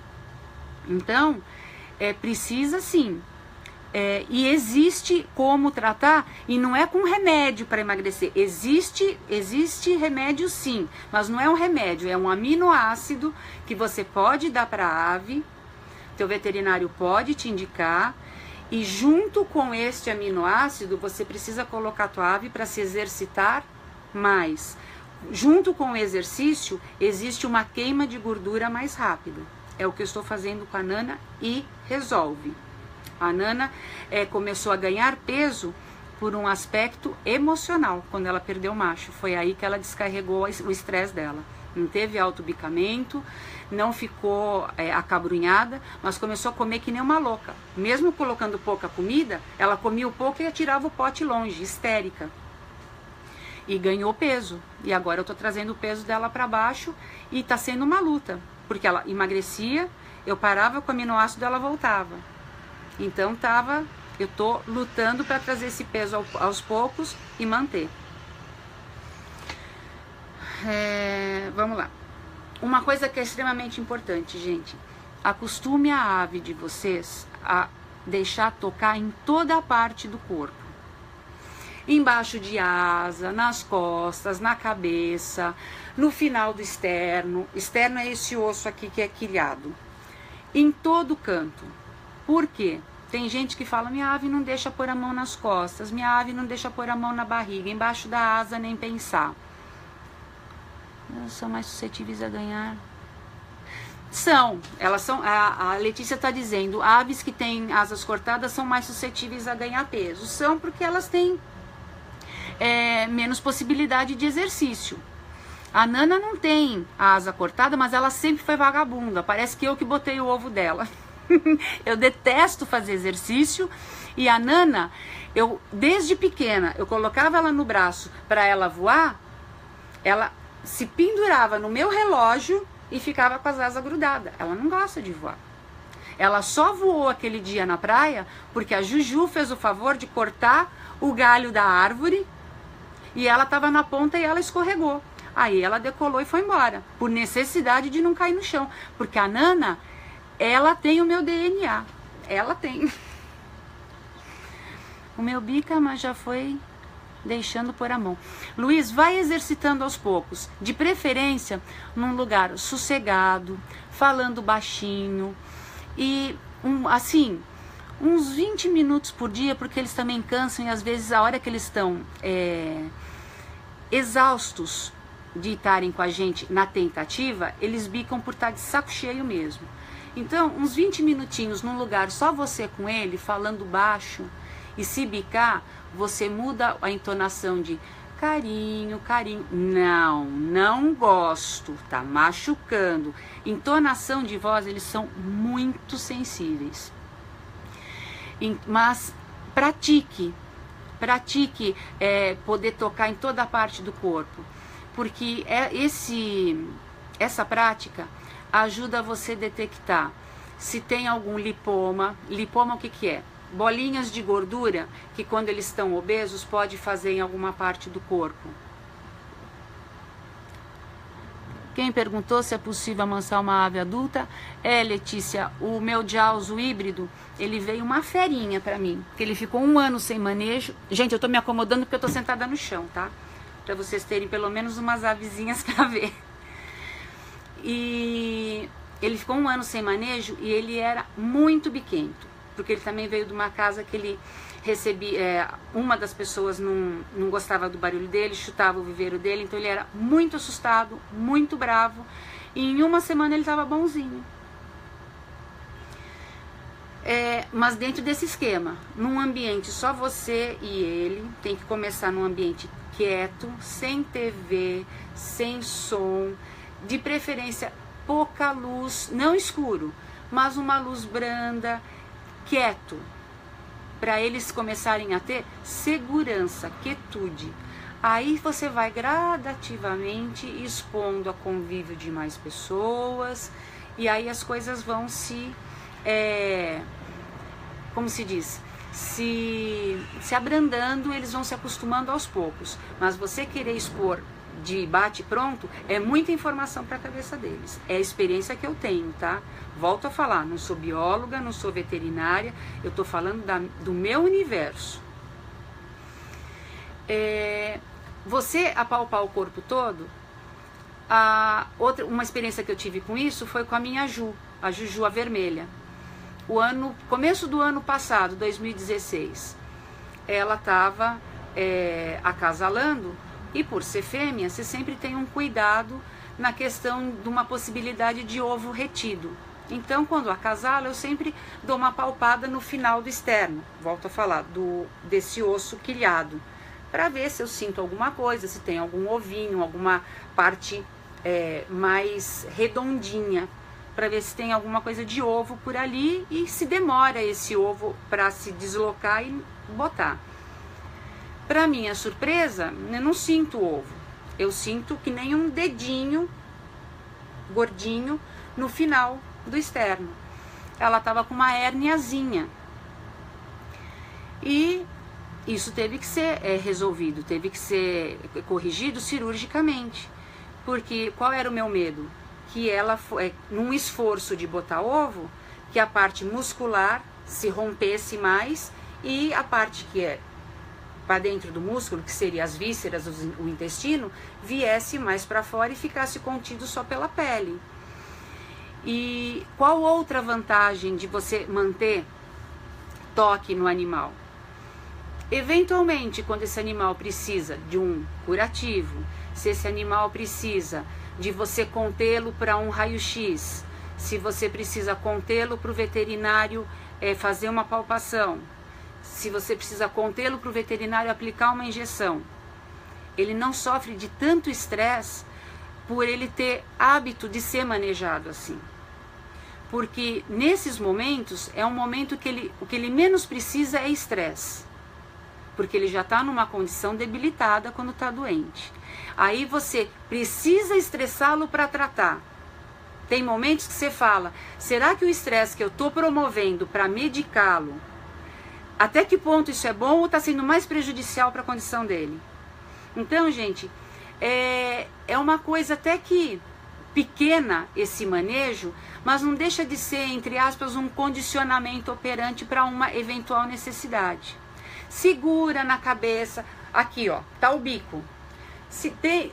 Então, precisa sim. E existe como tratar, e não é com remédio para emagrecer. Existe remédio sim, mas não é um remédio, é um aminoácido que você pode dar para a ave, teu veterinário pode te indicar, e junto com este aminoácido você precisa colocar a tua ave para se exercitar mais. Junto com o exercício existe uma queima de gordura mais rápida. É o que eu estou fazendo com a Nana e resolve. A Nana começou a ganhar peso por um aspecto emocional, quando ela perdeu o macho. Foi aí que ela descarregou o estresse dela. Não teve autobicamento, não ficou acabrunhada, mas começou a comer que nem uma louca. Mesmo colocando pouca comida, ela comia o pouco e atirava o pote longe, histérica. E ganhou peso. E agora eu tô trazendo o peso dela para baixo e tá sendo uma luta. Porque ela emagrecia, eu parava com o aminoácido, ela voltava. Então eu tô lutando para trazer esse peso aos poucos e manter. Vamos lá. Uma coisa que é extremamente importante, gente. Acostume a ave de vocês a deixar tocar em toda a parte do corpo. Embaixo de asa, nas costas, na cabeça, no final do externo. Externo é esse osso aqui que é quilhado. Em todo canto. Por quê? Tem gente que fala, minha ave não deixa pôr a mão nas costas, minha ave não deixa pôr a mão na barriga, embaixo da asa nem pensar. Elas são mais suscetíveis a ganhar. Elas são, a Letícia está dizendo, aves que têm asas cortadas são mais suscetíveis a ganhar peso. São porque elas têm menos possibilidade de exercício. A Nana não tem a asa cortada, mas ela sempre foi vagabunda. Parece que eu que botei o ovo dela. Eu detesto fazer exercício. E a Nana, desde pequena, eu colocava ela no braço para ela voar. Ela se pendurava no meu relógio e ficava com as asas grudadas. Ela não gosta de voar. Ela só voou aquele dia na praia porque a Juju fez o favor de cortar o galho da árvore e ela estava na ponta e ela escorregou. Aí ela decolou e foi embora, por necessidade de não cair no chão. Porque a Nana, ela tem o meu DNA. Ela tem. O meu bicama já foi deixando por a mão. Luiz, vai exercitando aos poucos. De preferência, num lugar sossegado, falando baixinho. E, uns 20 minutos por dia, porque eles também cansam. E às vezes, a hora que eles estão exaustos de estarem com a gente na tentativa, eles bicam por estar de saco cheio mesmo. Então, uns 20 minutinhos num lugar só você com ele, falando baixo, e se bicar, você muda a entonação de carinho, carinho. Não gosto, tá machucando. Entonação de voz, eles são muito sensíveis. Mas pratique poder tocar em toda a parte do corpo. Porque essa prática ajuda você a detectar se tem algum lipoma. Lipoma o que que é? Bolinhas de gordura que quando eles estão obesos pode fazer em alguma parte do corpo. Quem perguntou se é possível amansar uma ave adulta? Letícia, o meu Jaws, o híbrido, ele veio uma ferinha pra mim, que ele ficou 1 ano sem manejo. Gente, eu tô me acomodando porque eu tô sentada no chão, tá? Pra vocês terem pelo menos umas avezinhas pra ver. E ele ficou 1 ano sem manejo e ele era muito biquento, porque ele também veio de uma casa que ele recebia, uma das pessoas não gostava do barulho dele, chutava o viveiro dele, então ele era muito assustado, muito bravo, e em 1 semana ele estava bonzinho. Mas dentro desse esquema, num ambiente só você e ele, tem que começar num ambiente quieto, sem TV, sem som, de preferência pouca luz, não escuro, mas uma luz branda, quieto, para eles começarem a ter segurança, quietude. Aí você vai gradativamente expondo a convívio de mais pessoas, e aí as coisas vão se, como se diz, se abrandando, eles vão se acostumando aos poucos. Mas você querer expor de bate pronto é muita informação para a cabeça deles. É a experiência que eu tenho, tá? Volto a falar, não sou bióloga, não sou veterinária, eu tô falando do meu universo. Você apalpar o corpo todo, uma experiência que eu tive com isso foi com a minha Ju, a Juju, a vermelha. Começo do ano passado, 2016, ela estava acasalando, e por ser fêmea, você sempre tem um cuidado na questão de uma possibilidade de ovo retido. Então, quando acasala, eu sempre dou uma palpada no final do externo, volto a falar, desse osso quilhado, para ver se eu sinto alguma coisa, se tem algum ovinho, alguma parte mais redondinha, para ver se tem alguma coisa de ovo por ali e se demora esse ovo para se deslocar e botar. Para minha surpresa, eu não sinto ovo, eu sinto que nem um dedinho gordinho no final do externo. Ela estava com uma hérniazinha e isso teve que ser resolvido, teve que ser corrigido cirurgicamente, porque qual era o meu medo? Que ela, num esforço de botar ovo, que a parte muscular se rompesse mais e a parte que é para dentro do músculo, que seria as vísceras, o intestino, viesse mais para fora e ficasse contido só pela pele. E qual outra vantagem de você manter toque no animal? Eventualmente, quando esse animal precisa de um curativo, se esse animal precisa de você contê-lo para um raio-x, se você precisa contê-lo para o veterinário fazer uma palpação, se você precisa contê-lo para o veterinário aplicar uma injeção, ele não sofre de tanto estresse por ele ter hábito de ser manejado assim. Porque nesses momentos é um momento que o que ele menos precisa é estresse, porque ele já está numa condição debilitada quando está doente. Aí você precisa estressá-lo para tratar. Tem momentos que você fala, será que o estresse que eu estou promovendo para medicá-lo, até que ponto isso é bom ou está sendo mais prejudicial para a condição dele? Então, gente, é uma coisa até que pequena esse manejo, mas não deixa de ser, entre aspas, um condicionamento operante para uma eventual necessidade. Segura na cabeça, aqui ó, tá o bico. Se tem,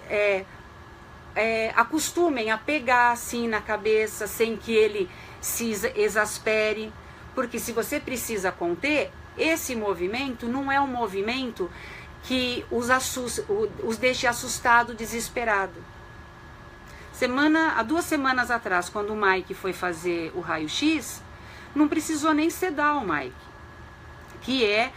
acostumem a pegar assim na cabeça, sem que ele se exaspere, porque se você precisa conter, esse movimento não é um movimento que os deixe assustado, desesperado. Há 2 semanas atrás, quando o Mike foi fazer o raio-x, não precisou nem sedar o Mike, que é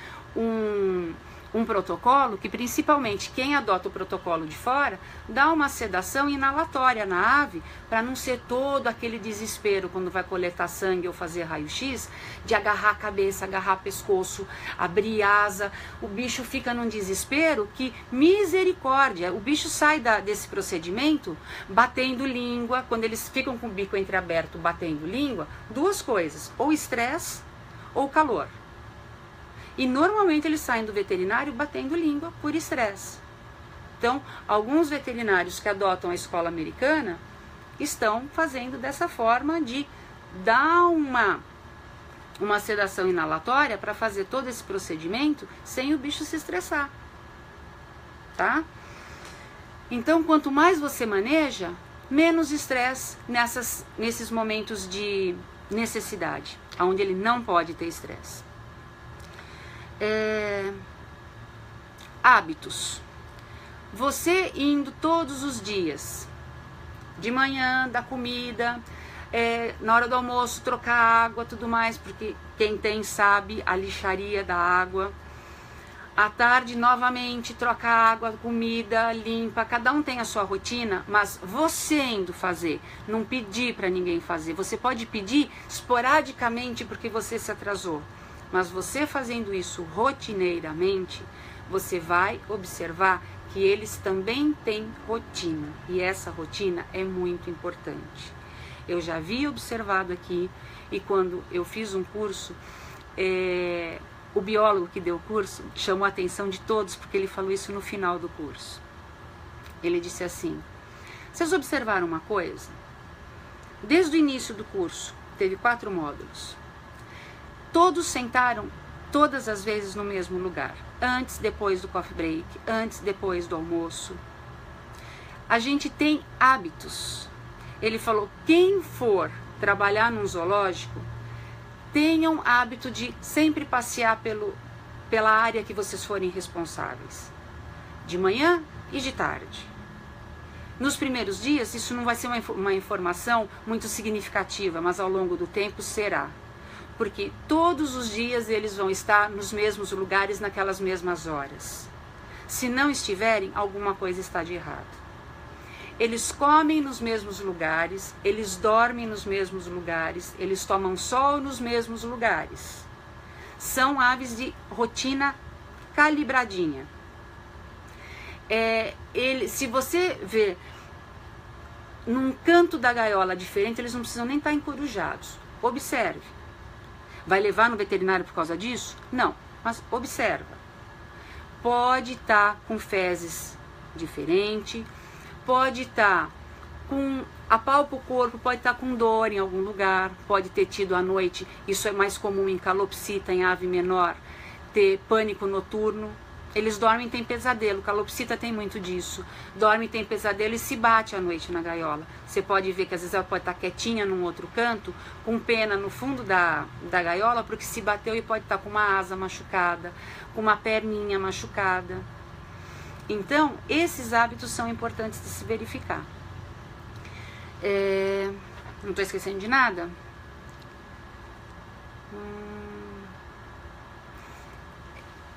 um protocolo que, principalmente quem adota o protocolo de fora, dá uma sedação inalatória na ave, para não ser todo aquele desespero quando vai coletar sangue ou fazer raio-x, de agarrar a cabeça, agarrar pescoço, abrir asa. O bicho fica num desespero que, misericórdia, o bicho sai desse procedimento batendo língua. Quando eles ficam com o bico entreaberto batendo língua, duas coisas, ou estresse ou calor. E normalmente eles saem do veterinário batendo língua por estresse. Então, alguns veterinários que adotam a escola americana estão fazendo dessa forma de dar uma sedação inalatória para fazer todo esse procedimento sem o bicho se estressar. Tá? Então, quanto mais você maneja, menos estresse nesses momentos de necessidade, onde ele não pode ter estresse. Hábitos. Você indo todos os dias, de manhã, dar comida, na hora do almoço trocar água, tudo mais, porque quem tem sabe a lixaria da água. À tarde, novamente, troca água, comida, limpa. Cada um tem a sua rotina, mas você indo fazer, não pedir para ninguém fazer. Você pode pedir esporadicamente porque você se atrasou. Mas você fazendo isso rotineiramente, você vai observar que eles também têm rotina. E essa rotina é muito importante. Eu já vi observado aqui, e quando eu fiz um curso, o biólogo que deu o curso chamou a atenção de todos, porque ele falou isso no final do curso. Ele disse assim: vocês observaram uma coisa? Desde o início do curso, teve 4 módulos. Todos sentaram todas as vezes no mesmo lugar. Antes, depois do coffee break, antes, depois do almoço. A gente tem hábitos. Ele falou, quem for trabalhar num zoológico, tenham hábito de sempre passear pela área que vocês forem responsáveis. De manhã e de tarde. Nos primeiros dias, isso não vai ser uma informação muito significativa, mas ao longo do tempo será. Porque todos os dias eles vão estar nos mesmos lugares, naquelas mesmas horas. Se não estiverem, alguma coisa está de errado. Eles comem nos mesmos lugares, eles dormem nos mesmos lugares, eles tomam sol nos mesmos lugares. São aves de rotina calibradinha. Se você vê num canto da gaiola diferente, eles não precisam nem estar encorujados. Observe. Vai levar no veterinário por causa disso? Não, mas observa. Pode estar com fezes diferente, pode estar com, apalpa o corpo, pode estar com dor em algum lugar, pode ter tido à noite, isso é mais comum em calopsita, em ave menor, ter pânico noturno. Eles dormem e têm pesadelo, calopsita tem muito disso. Dorme e tem pesadelo e se bate à noite na gaiola. Você pode ver que às vezes ela pode estar quietinha num outro canto, com pena no fundo da gaiola, porque se bateu e pode estar com uma asa machucada, com uma perninha machucada. Então, esses hábitos são importantes de se verificar. Não estou esquecendo de nada?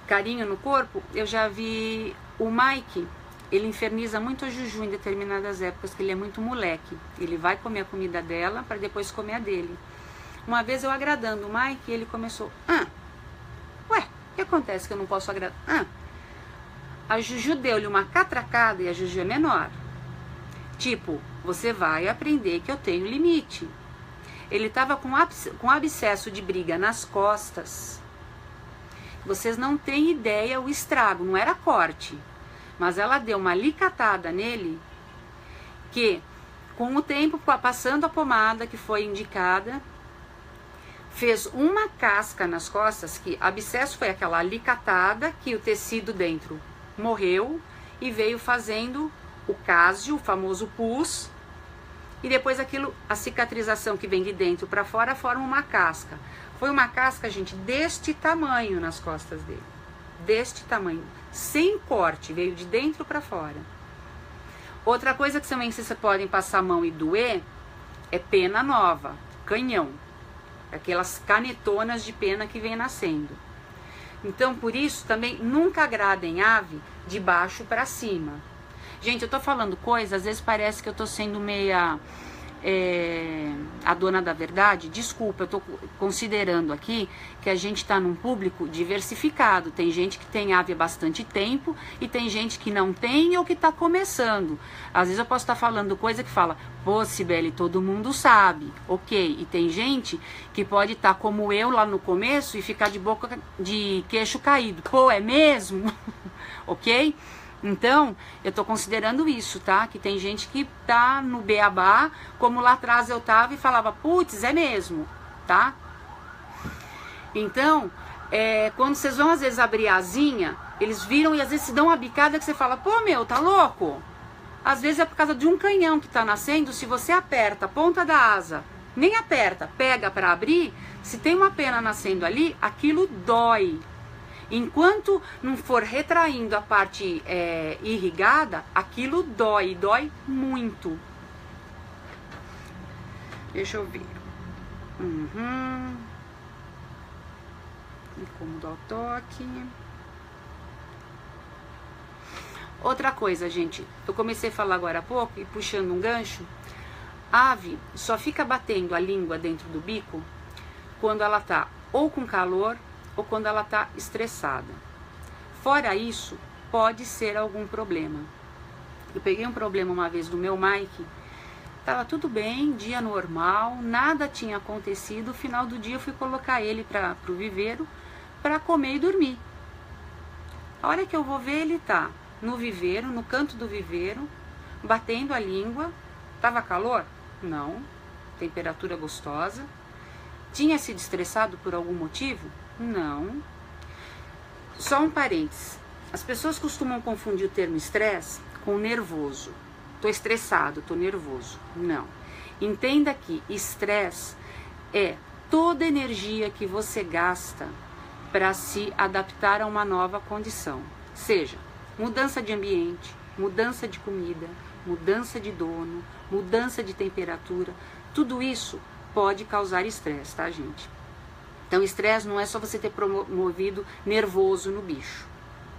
Carinho no corpo, eu já vi o Mike, ele inferniza muito a Juju em determinadas épocas, porque ele é muito moleque. Ele vai comer a comida dela para depois comer a dele. Uma vez eu agradando o Mike, ele começou, ué, o que acontece que eu não posso agradar? A Juju deu-lhe uma catracada e a Juju é menor. Tipo, você vai aprender que eu tenho limite. Ele estava com abscesso de briga nas costas. Vocês não têm ideia o estrago, não era corte. Mas ela deu uma alicatada nele que, com o tempo, passando a pomada que foi indicada, fez uma casca nas costas, que abscesso foi aquela alicatada que o tecido dentro morreu e veio fazendo o cásio, o famoso pus, e depois aquilo, a cicatrização que vem de dentro para fora forma uma casca. Foi uma casca, gente, deste tamanho nas costas dele. Deste tamanho. Sem corte, veio de dentro para fora. Outra coisa que também vocês podem passar a mão e doer é pena nova, canhão. Aquelas canetonas de pena que vem nascendo. Então, por isso, também nunca agradem ave de baixo para cima. Gente, eu tô falando coisa, às vezes parece que eu tô sendo meia a dona da verdade. Desculpa, eu tô considerando aqui que a gente tá num público diversificado. Tem gente que tem ave há bastante tempo e tem gente que não tem ou que tá começando. Às vezes eu posso estar falando coisa que fala, pô, Cibele, todo mundo sabe, ok. E tem gente que pode estar como eu lá no começo e ficar de queixo caído. Pô, é mesmo? Ok? Então, eu tô considerando isso, tá? Que tem gente que tá no beabá, como lá atrás eu tava e falava, putz, é mesmo, tá? Então, quando vocês vão às vezes abrir a asinha, eles viram e às vezes se dão uma bicada que você fala, pô, meu, tá louco? Às vezes é por causa de um canhão que tá nascendo, se você aperta a ponta da asa, nem aperta, pega pra abrir, se tem uma pena nascendo ali, aquilo dói. Enquanto não for retraindo a parte irrigada, aquilo dói muito. Deixa eu ver. E como dá o toque. Outra coisa, gente, eu comecei a falar agora há pouco e puxando um gancho. A ave só fica batendo a língua dentro do bico quando ela tá ou com calor ou quando ela está estressada. Fora isso, pode ser algum problema. Eu peguei um problema uma vez do meu Mike, estava tudo bem, dia normal, nada tinha acontecido, no final do dia eu fui colocar ele para o viveiro para comer e dormir. A hora que eu vou ver, ele tá no viveiro, no canto do viveiro, batendo a língua. Tava calor? Não. Temperatura gostosa. Tinha sido estressado por algum motivo? Não. Só um parênteses. As pessoas costumam confundir o termo estresse com nervoso. Tô estressado, tô nervoso. Não. Entenda que estresse é toda energia que você gasta para se adaptar a uma nova condição. Seja mudança de ambiente, mudança de comida, mudança de dono, mudança de temperatura. Tudo isso pode causar estresse, tá, gente? Então, estresse não é só você ter promovido nervoso no bicho.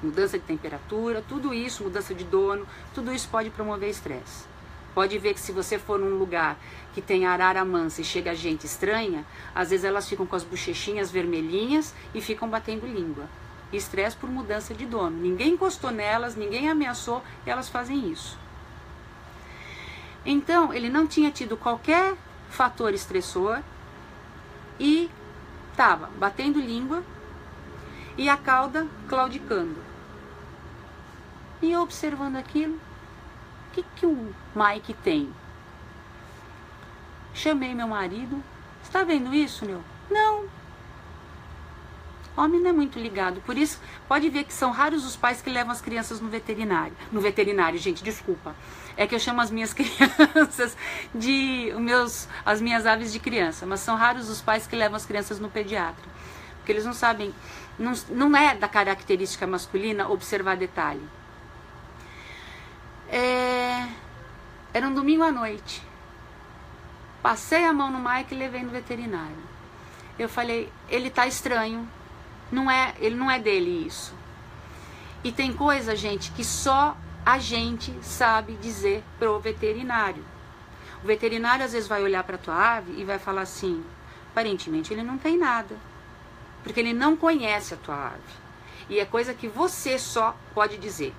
Mudança de temperatura, tudo isso, mudança de dono, tudo isso pode promover estresse. Pode ver que se você for num lugar que tem arara mansa e chega gente estranha, às vezes elas ficam com as bochechinhas vermelhinhas e ficam batendo língua. Estresse por mudança de dono. Ninguém encostou nelas, ninguém ameaçou e elas fazem isso. Então, ele não tinha tido qualquer fator estressor e estava batendo língua e a cauda claudicando. E eu observando aquilo, o que o Mike tem? Chamei meu marido, está vendo isso, meu? Não. Homem não é muito ligado, por isso pode ver que são raros os pais que levam as crianças no veterinário. No veterinário, gente, desculpa. É que eu chamo as minhas crianças as minhas aves de criança, mas são raros os pais que levam as crianças no pediatra. Porque eles não sabem, não é da característica masculina observar detalhe. Era um domingo à noite. Passei a mão no Mike e levei no veterinário. Eu falei, ele tá estranho. Ele não é dele isso. E tem coisa, gente, que só a gente sabe dizer pro veterinário. O veterinário às vezes vai olhar pra tua ave e vai falar assim, aparentemente ele não tem nada. Porque ele não conhece a tua ave. E é coisa que você só pode dizer.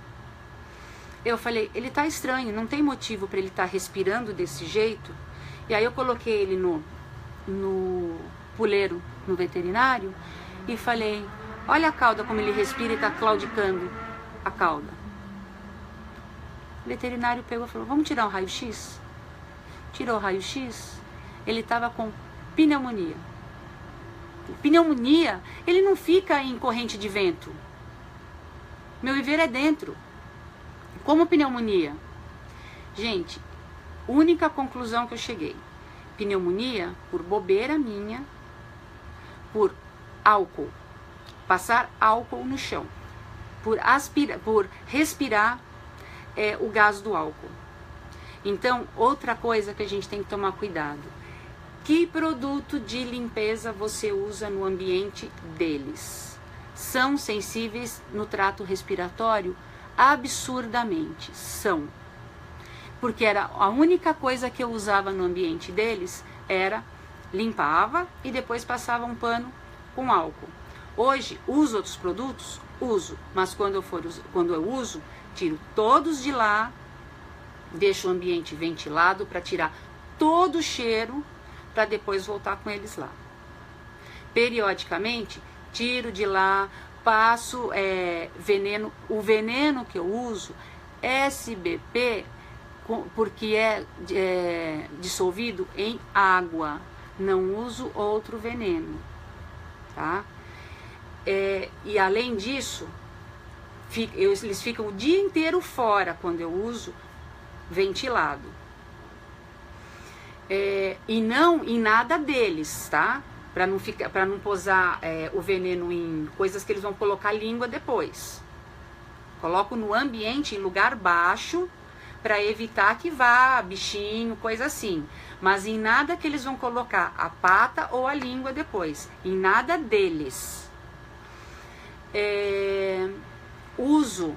Eu falei, ele tá estranho, não tem motivo para ele estar respirando desse jeito. E aí eu coloquei ele no puleiro, no veterinário, e falei, olha a cauda como ele respira e tá claudicando a cauda. O veterinário pegou e falou, vamos tirar um raio-x? Tirou o raio-x, ele tava com pneumonia. Pneumonia, ele não fica em corrente de vento. Meu viveiro é dentro. Como pneumonia? Gente, única conclusão que eu cheguei. Pneumonia por bobeira minha, por álcool, passar álcool no chão, por respirar o gás do álcool. Então, outra coisa que a gente tem que tomar cuidado. Que produto de limpeza você usa no ambiente deles? são sensíveis no trato respiratório absurdamente, são. Porque era a única coisa que eu usava no ambiente deles, era limpava e depois passava um pano com álcool. Hoje, uso outros produtos? Uso, mas quando eu uso, tiro todos de lá, deixo o ambiente ventilado para tirar todo o cheiro, para depois voltar com eles lá. Periodicamente, tiro de lá, passo veneno. O veneno que eu uso, SBP, porque é dissolvido em água. Não uso outro veneno, tá? E além disso, eles ficam o dia inteiro fora quando eu uso ventilado. E não em nada deles, tá? Para não posar o veneno em coisas que eles vão colocar língua depois. Coloco no ambiente, em lugar baixo, para evitar que vá bichinho, coisa assim. Mas em nada que eles vão colocar a pata ou a língua depois. Em nada deles. Uso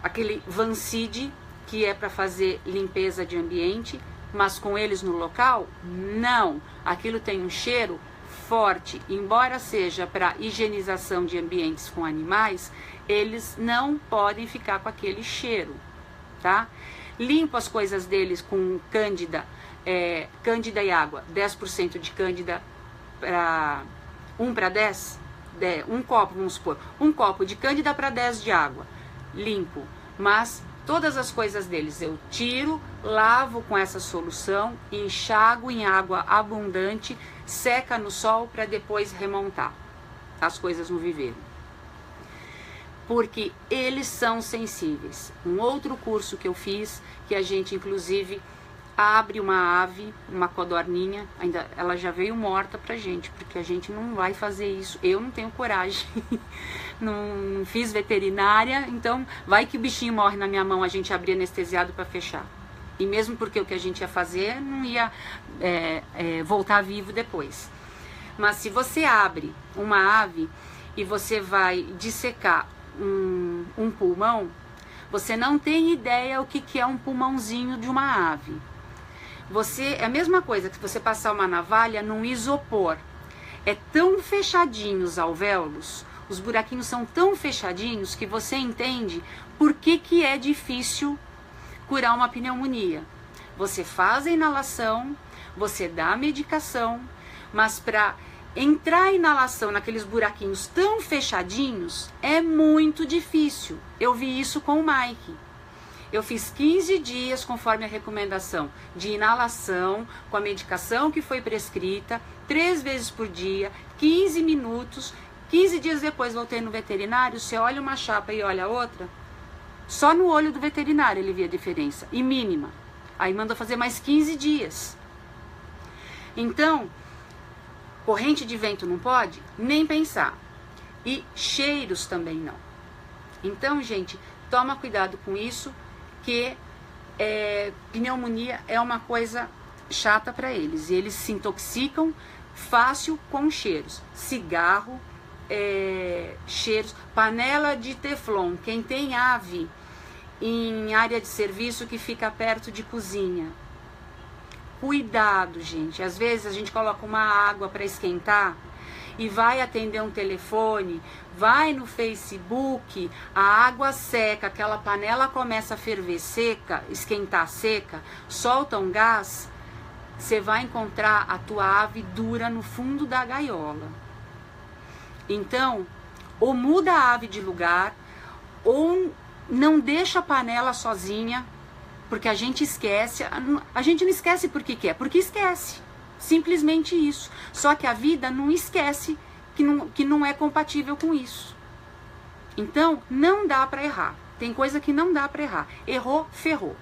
aquele Vancide, que é para fazer limpeza de ambiente, mas com eles no local, não. Aquilo tem um cheiro forte, embora seja para higienização de ambientes com animais, eles não podem ficar com aquele cheiro, tá? Limpo as coisas deles com cândida, cândida e água, 10% de cândida para 1 para 10, um copo, vamos supor, um copo de cândida para 10 de água, limpo, mas todas as coisas deles eu tiro, lavo com essa solução, enxago em água abundante, seca no sol para depois remontar as coisas no viveiro. Porque eles são sensíveis. Um outro curso que eu fiz, que a gente inclusive abre uma ave, uma codorninha, ainda ela já veio morta pra gente, porque a gente não vai fazer isso. Eu não tenho coragem. Não fiz veterinária, então vai que o bichinho morre na minha mão, a gente abrir anestesiado para fechar. E mesmo porque o que a gente ia fazer não ia voltar vivo depois. Mas se você abre uma ave e você vai dissecar um pulmão, você não tem ideia o que é um pulmãozinho de uma ave. É a mesma coisa que você passar uma navalha num isopor. É tão fechadinho os alvéolos, os buraquinhos são tão fechadinhos que você entende por que é difícil curar uma pneumonia. Você faz a inalação, você dá a medicação, mas para entrar a inalação naqueles buraquinhos tão fechadinhos é muito difícil. Eu vi isso com o Mike. Eu fiz 15 dias conforme a recomendação de inalação, com a medicação que foi prescrita, 3 vezes por dia, 15 minutos. 15 dias depois voltei no veterinário, você olha uma chapa e olha a outra, só no olho do veterinário ele via a diferença, e mínima. Aí mandou fazer mais 15 dias. Então, corrente de vento não pode? Nem pensar. E cheiros também não. Então, gente, toma cuidado com isso, que pneumonia é uma coisa chata para eles. E eles se intoxicam fácil com cheiros. Cigarro, cheiros, panela de teflon. Quem tem ave em área de serviço que fica perto de cozinha, cuidado, gente. Às vezes a gente coloca uma água para esquentar e vai atender um telefone, vai no Facebook, a água seca, aquela panela começa a ferver seca, esquentar seca, solta um gás, você vai encontrar a tua ave dura no fundo da gaiola. Então, ou muda a ave de lugar, ou não deixa a panela sozinha, porque a gente esquece. A gente não esquece porque quer, porque esquece. Simplesmente isso. Só que a vida não esquece que não é compatível com isso. Então, não dá para errar. Tem coisa que não dá para errar. Errou, ferrou.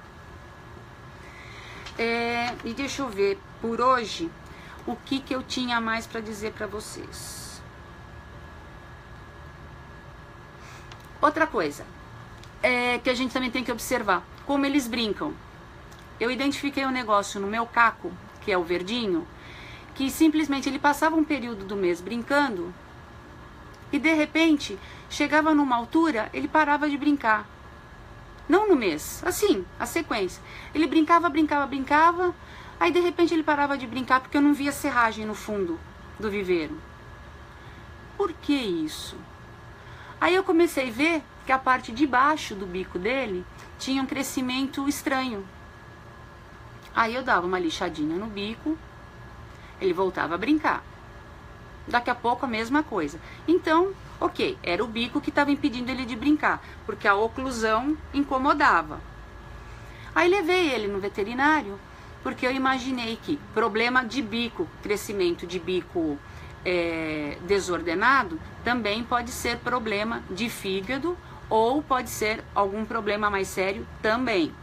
E deixa eu ver, por hoje, o que eu tinha mais para dizer para vocês. Outra coisa que a gente também tem que observar, como eles brincam. Eu identifiquei um negócio no meu caco, que é o verdinho, que simplesmente ele passava um período do mês brincando E de repente, chegava numa altura, ele parava de brincar. Não no mês, assim, a sequência. Ele brincava, aí de repente ele parava de brincar porque eu não via serragem no fundo do viveiro. Por que isso? Aí eu comecei a ver que a parte de baixo do bico dele tinha um crescimento estranho. Aí eu dava uma lixadinha no bico, ele voltava a brincar. Daqui a pouco a mesma coisa. Então, ok, era o bico que estava impedindo ele de brincar, porque a oclusão incomodava. Aí levei ele no veterinário, porque eu imaginei que problema de bico, crescimento de bico desordenado, também pode ser problema de fígado ou pode ser algum problema mais sério também.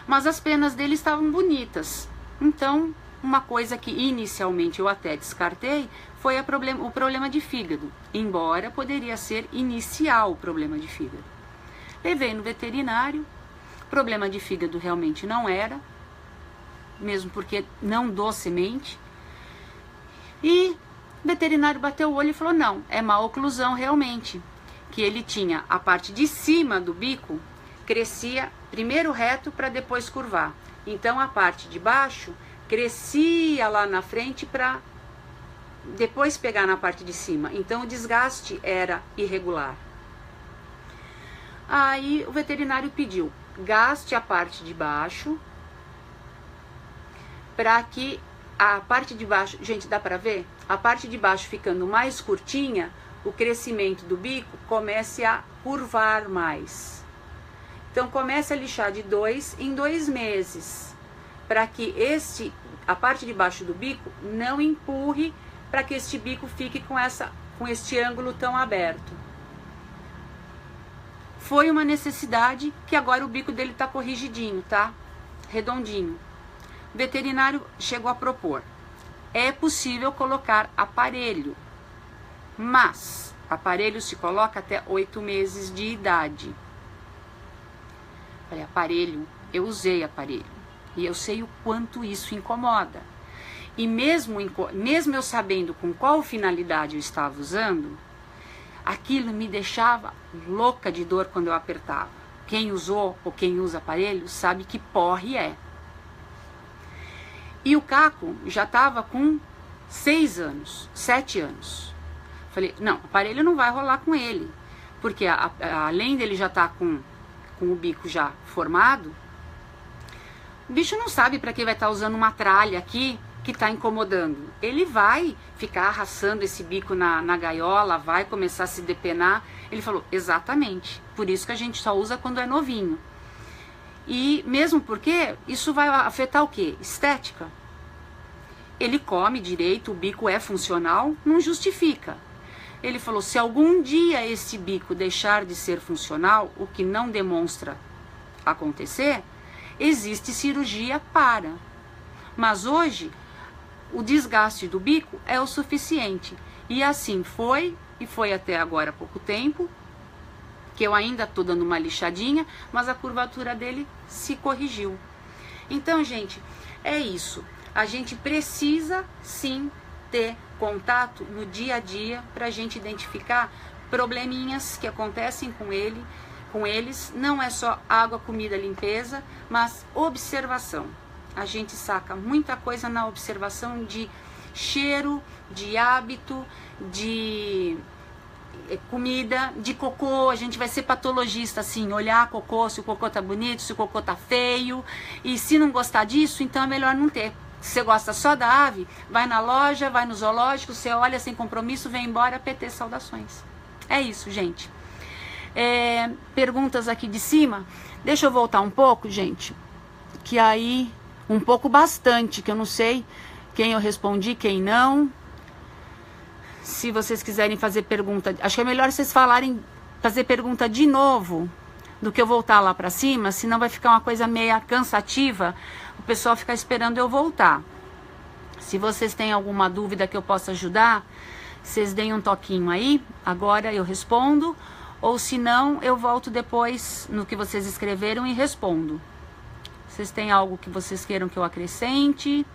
Mas as penas dele estavam bonitas, então uma coisa que inicialmente eu até descartei foi o problema de fígado, embora poderia ser inicial o problema de fígado. Levei no veterinário, problema de fígado realmente não era, mesmo porque não dou semente. E o veterinário bateu o olho e falou, não, é má oclusão realmente, que ele tinha a parte de cima do bico, crescia primeiro reto para depois curvar. Então a parte de baixo crescia lá na frente para depois pegar na parte de cima. Então o desgaste era irregular. Aí o veterinário pediu, gaste a parte de baixo para que a parte de baixo, gente, dá para ver? A parte de baixo ficando mais curtinha, o crescimento do bico comece a curvar mais. Então comece a lixar de 2 em 2 meses, para que a parte de baixo do bico não empurre para que este bico fique com este ângulo tão aberto. Foi uma necessidade que agora o bico dele tá corrigidinho, tá? Redondinho. O veterinário chegou a propor, é possível colocar aparelho, mas aparelho se coloca até 8 meses de idade. Falei, aparelho, eu usei aparelho e eu sei o quanto isso incomoda. E mesmo eu sabendo com qual finalidade eu estava usando, aquilo me deixava louca de dor quando eu apertava. Quem usou ou quem usa aparelho sabe que porre é. E o Caco já estava com 6 anos, 7 anos. Falei, não, aparelho não vai rolar com ele, porque além dele já estar com o bico já formado, o bicho não sabe para que vai estar usando uma tralha aqui que está incomodando. Ele vai ficar arrastando esse bico na gaiola, vai começar a se depenar. Ele falou, exatamente, por isso que a gente só usa quando é novinho. E mesmo porque isso vai afetar o quê? Estética. Ele come direito, o bico é funcional, não justifica. Ele falou, se algum dia esse bico deixar de ser funcional, o que não demonstra acontecer, existe cirurgia para. Mas hoje, o desgaste do bico é o suficiente. E assim foi, e foi até agora há pouco tempo, que eu ainda estou dando uma lixadinha, mas a curvatura dele se corrigiu. Então, gente, é isso. A gente precisa, sim, ter contato no dia a dia para a gente identificar probleminhas que acontecem com eles. Não é só água, comida, limpeza, mas observação. A gente saca muita coisa na observação de cheiro, de hábito, de comida, de cocô. A gente vai ser patologista, assim, olhar cocô, se o cocô tá bonito, se o cocô tá feio. E se não gostar disso, então é melhor não ter. Se você gosta só da ave, vai na loja, vai no zoológico, você olha sem compromisso, vem embora, PT, saudações. É isso, gente. Perguntas aqui de cima. Deixa eu voltar um pouco, gente, que aí, um pouco bastante, que eu não sei quem eu respondi, quem não. Se vocês quiserem fazer pergunta, acho que é melhor vocês fazer pergunta de novo, do que eu voltar lá pra cima, senão vai ficar uma coisa meia cansativa, o pessoal ficar esperando eu voltar. Se vocês têm alguma dúvida que eu possa ajudar, vocês deem um toquinho aí, agora eu respondo, ou se não, eu volto depois no que vocês escreveram e respondo. Vocês têm algo que vocês queiram que eu acrescente?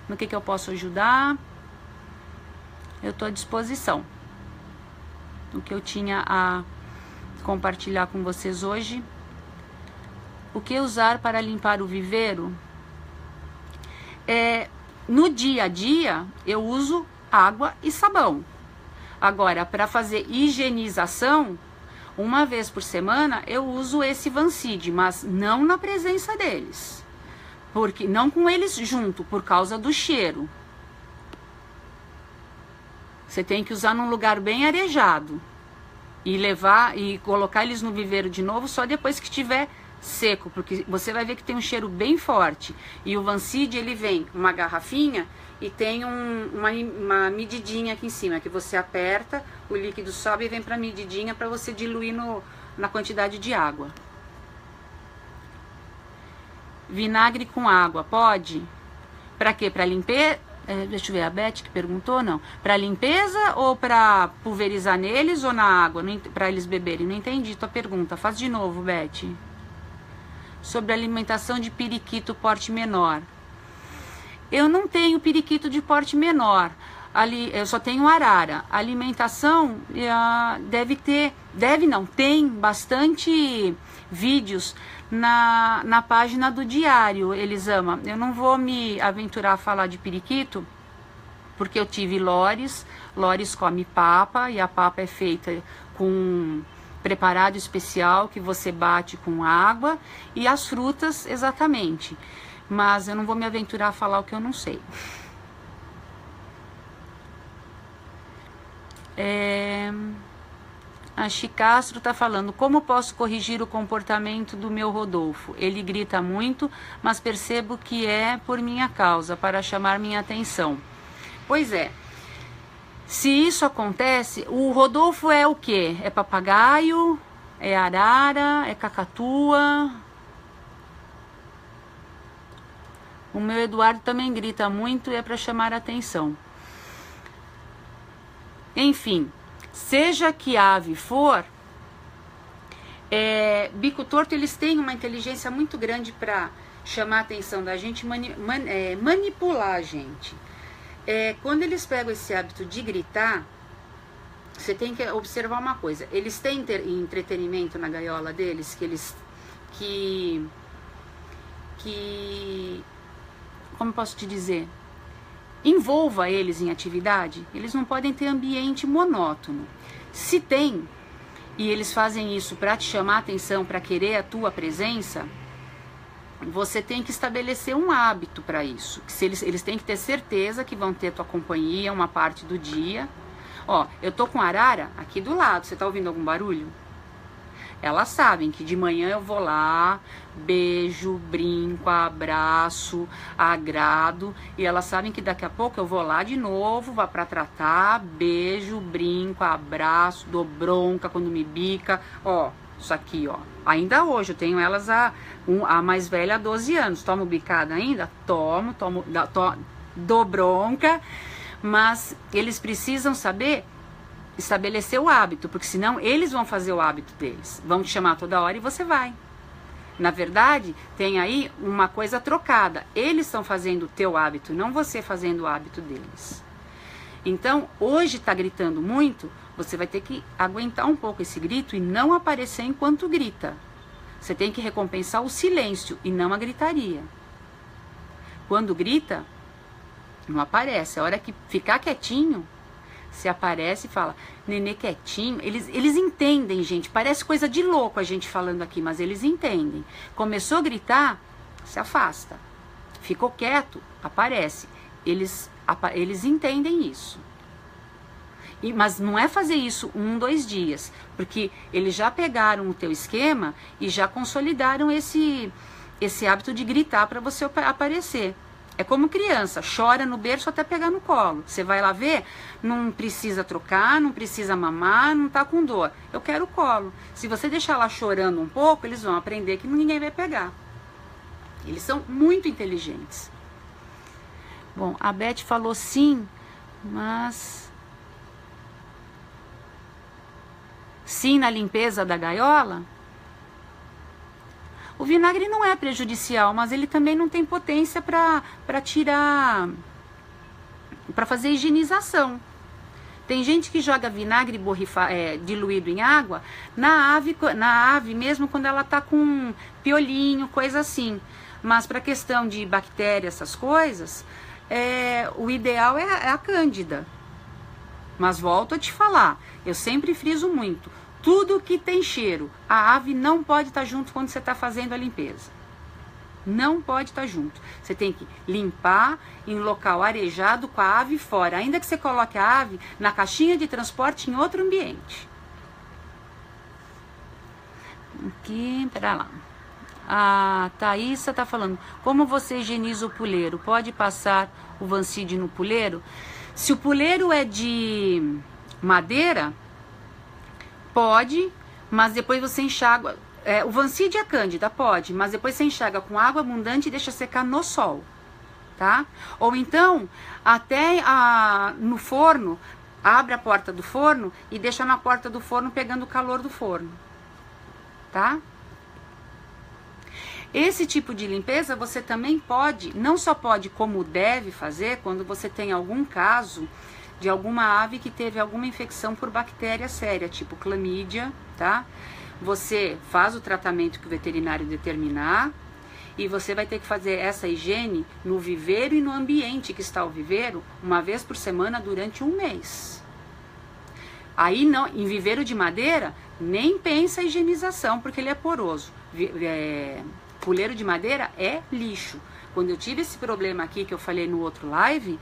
No que eu posso ajudar? Eu estou à disposição. o que eu tinha a compartilhar com vocês hoje. O que usar para limpar o viveiro? No dia a dia, eu uso água e sabão. Agora, para fazer higienização, uma vez por semana, eu uso esse Vancide, mas não na presença deles. Porque não com eles junto, por causa do cheiro. Você tem que usar num lugar bem arejado. E levar e colocar eles no viveiro de novo só depois que estiver seco, porque você vai ver que tem um cheiro bem forte. E o Vancide, ele vem uma garrafinha e tem uma medidinha aqui em cima, que você aperta, o líquido sobe e vem para a medidinha para você diluir na quantidade de água. Vinagre com água, pode? Para quê? Para limpeza? Deixa eu ver, a Beth que perguntou, não. Para limpeza ou para pulverizar neles ou na água? Para eles beberem? Não entendi tua pergunta. Faz de novo, Beth. Sobre alimentação de periquito porte menor. Eu não tenho periquito de porte menor. Eu só tenho arara. A alimentação tem bastante vídeos na página do Diário, Elisama. Eu não vou me aventurar a falar de periquito, porque eu tive Lores. Lores come papa, e a papa é feita com preparado especial que você bate com água, e as frutas exatamente. Mas eu não vou me aventurar a falar o que eu não sei. A Chicastro tá falando: como posso corrigir o comportamento do meu Rodolfo? Ele grita muito, mas percebo que é por minha causa, para chamar minha atenção. Pois é, se isso acontece, o Rodolfo é o quê? É papagaio? É arara? É cacatua? O meu Eduardo também grita muito e é para chamar a atenção. Enfim, seja que ave for, bico torto, eles têm uma inteligência muito grande para chamar a atenção da gente, manipular a gente. Quando eles pegam esse hábito de gritar, você tem que observar uma coisa. Eles têm entretenimento na gaiola deles, como eu posso te dizer? Envolva eles em atividade. Eles não podem ter ambiente monótono. Se tem, e eles fazem isso para te chamar a atenção, para querer a tua presença, você tem que estabelecer um hábito para isso. Eles têm que ter certeza que vão ter tua companhia uma parte do dia. Ó, eu tô com a arara aqui do lado. Você tá ouvindo algum barulho? Elas sabem que de manhã eu vou lá, beijo, brinco, abraço, agrado. E elas sabem que daqui a pouco eu vou lá de novo, vá para tratar, beijo, brinco, abraço, dou bronca quando me bica. Ó, isso aqui, ó. Ainda hoje eu tenho elas, a mais velha há 12 anos. Tomo bicada ainda? Dou bronca. Mas eles precisam saber estabelecer o hábito, porque senão eles vão fazer o hábito deles, vão te chamar toda hora e você vai. Na verdade, tem aí uma coisa trocada, eles estão fazendo o teu hábito, não você fazendo o hábito deles. Então, hoje tá gritando muito, você vai ter que aguentar um pouco esse grito e não aparecer enquanto grita. Você tem que recompensar o silêncio e não a gritaria. Quando grita, não aparece. A hora que ficar quietinho, se aparece e fala, nenê quietinho. Eles entendem, gente. Parece coisa de louco a gente falando aqui, mas eles entendem. Começou a gritar, se afasta. Ficou quieto, aparece. Eles entendem isso. Mas não é fazer isso 1, 2 dias. Porque eles já pegaram o teu esquema e já consolidaram esse hábito de gritar para você aparecer. É como criança, chora no berço até pegar no colo. Você vai lá ver, não precisa trocar, não precisa mamar, não tá com dor. Eu quero o colo. Se você deixar lá chorando um pouco, eles vão aprender que ninguém vai pegar. Eles são muito inteligentes. Bom, a Beth falou sim, mas... Sim na limpeza da gaiola? O vinagre não é prejudicial, mas ele também não tem potência para tirar, para fazer higienização. Tem gente que joga vinagre diluído em água na ave mesmo quando ela tá com piolinho, coisa assim. Mas para questão de bactéria, essas coisas, o ideal é a cândida. Mas volto a te falar, eu sempre friso muito. Tudo que tem cheiro, a ave não pode estar junto quando você está fazendo a limpeza. Não pode estar junto. Você tem que limpar em local arejado com a ave fora. Ainda que você coloque a ave na caixinha de transporte em outro ambiente. Aqui, pera lá. A Thaísa está falando, como você higieniza o puleiro? Pode passar o Vancide no puleiro? Se o puleiro é de madeira, pode, mas depois você enxágua. O Vancide e a Cândida pode, mas depois você enxaga com água abundante e deixa secar no sol, tá? Ou então, até no forno, abre a porta do forno e deixa na porta do forno pegando o calor do forno, tá? Esse tipo de limpeza você também pode, não só pode como deve fazer quando você tem algum caso de alguma ave que teve alguma infecção por bactéria séria, tipo clamídia, tá? Você faz o tratamento que o veterinário determinar e você vai ter que fazer essa higiene no viveiro e no ambiente que está o viveiro uma vez por semana durante um mês. Aí não, em viveiro de madeira, nem pensa a higienização porque ele é poroso. Puleiro de madeira é lixo. Quando eu tive esse problema aqui que eu falei no outro live,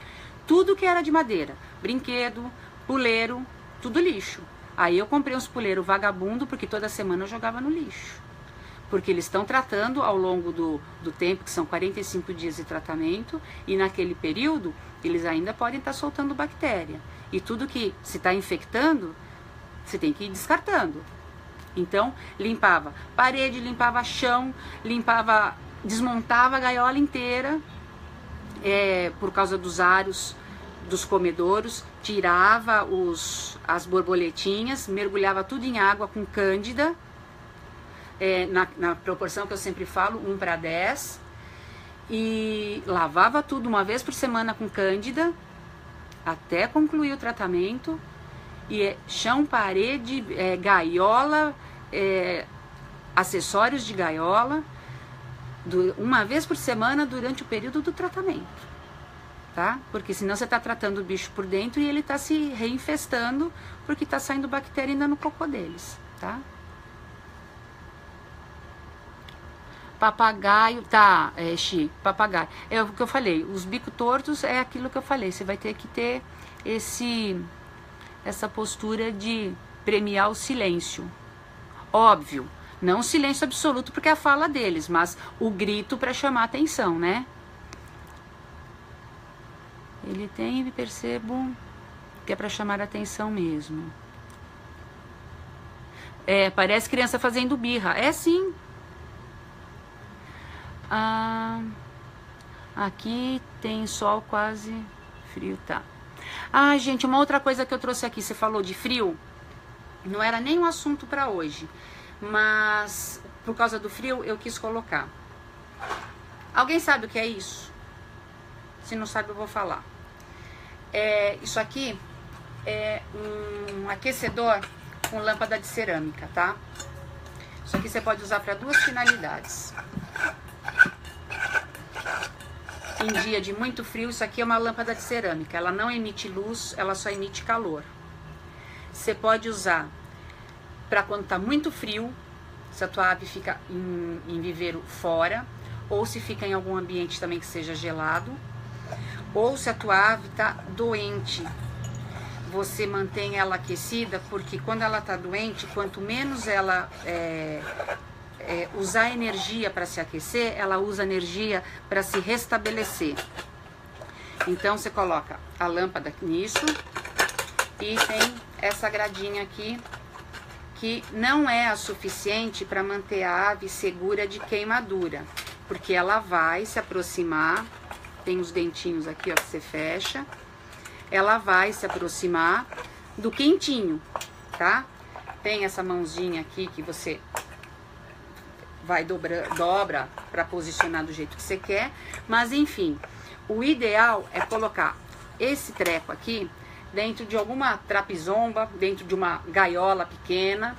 tudo que era de madeira, brinquedo, puleiro, tudo lixo. Aí eu comprei uns puleiros vagabundo, porque toda semana eu jogava no lixo. Porque eles estão tratando ao longo do tempo, que são 45 dias de tratamento, e naquele período eles ainda podem estar soltando bactéria. E tudo que se está infectando, você tem que ir descartando. Então, limpava parede, limpava chão, desmontava a gaiola inteira, por causa dos aros, dos comedouros, tirava as borboletinhas, mergulhava tudo em água com cândida, na proporção que eu sempre falo, 1:10, e lavava tudo uma vez por semana com cândida, até concluir o tratamento, e chão, parede, gaiola, acessórios de gaiola, uma vez por semana durante o período do tratamento. Tá? Porque senão você está tratando o bicho por dentro e ele está se reinfestando porque está saindo bactéria ainda no cocô deles, tá? Papagaio, tá, papagaio. É o que eu falei, os bicos tortos é aquilo que eu falei, você vai ter que ter essa postura de premiar o silêncio. Óbvio, não o silêncio absoluto porque é a fala deles, mas o grito para chamar atenção, né? Ele tem, percebo que é para chamar a atenção mesmo. Parece criança fazendo birra. É sim. Aqui tem sol, quase frio, tá. Gente, uma outra coisa que eu trouxe aqui, você falou de frio, não era nem um assunto para hoje, mas por causa do frio eu quis colocar. Alguém sabe o que é isso? Se não sabe, eu vou falar. Isso aqui é um aquecedor com lâmpada de cerâmica, tá? Isso aqui você pode usar para duas finalidades. Em dia de muito frio, isso aqui é uma lâmpada de cerâmica. Ela não emite luz, ela só emite calor. Você pode usar para quando tá muito frio, se a tua ave fica em viveiro fora, ou se fica em algum ambiente também que seja gelado, ou se a tua ave tá doente, você mantém ela aquecida, porque quando ela tá doente, quanto menos ela usar energia para se aquecer, ela usa energia para se restabelecer. Então você coloca a lâmpada nisso e tem essa gradinha aqui que não é a suficiente para manter a ave segura de queimadura, porque ela vai se aproximar, tem os dentinhos aqui, ó, que você fecha, ela vai se aproximar do quentinho, tá? Tem essa mãozinha aqui que você vai dobra para posicionar do jeito que você quer, mas enfim, o ideal é colocar esse treco aqui dentro de alguma trapizomba, dentro de uma gaiola pequena,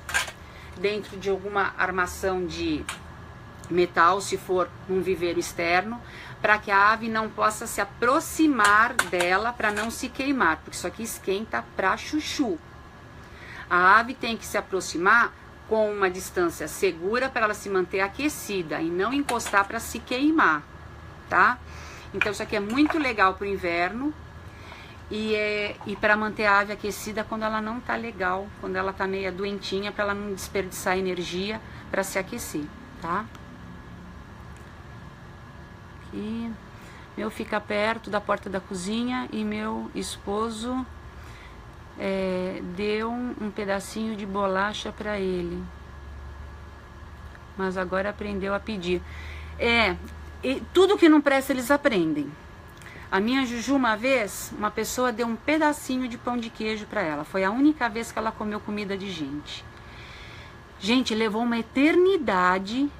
dentro de alguma armação de metal, se for um viveiro externo, para que a ave não possa se aproximar dela para não se queimar, porque isso aqui esquenta pra chuchu. A ave tem que se aproximar com uma distância segura para ela se manter aquecida e não encostar para se queimar, tá? Então isso aqui é muito legal pro inverno e para manter a ave aquecida quando ela não tá legal, quando ela tá meio doentinha, para ela não desperdiçar energia para se aquecer, tá? Aqui, meu fica perto da porta da cozinha e meu esposo deu um pedacinho de bolacha para ele, mas agora aprendeu a pedir. E tudo que não presta eles aprendem. A minha Juju, uma vez, uma pessoa deu um pedacinho de pão de queijo para ela. Foi a única vez que ela comeu comida de gente. Gente, levou uma eternidade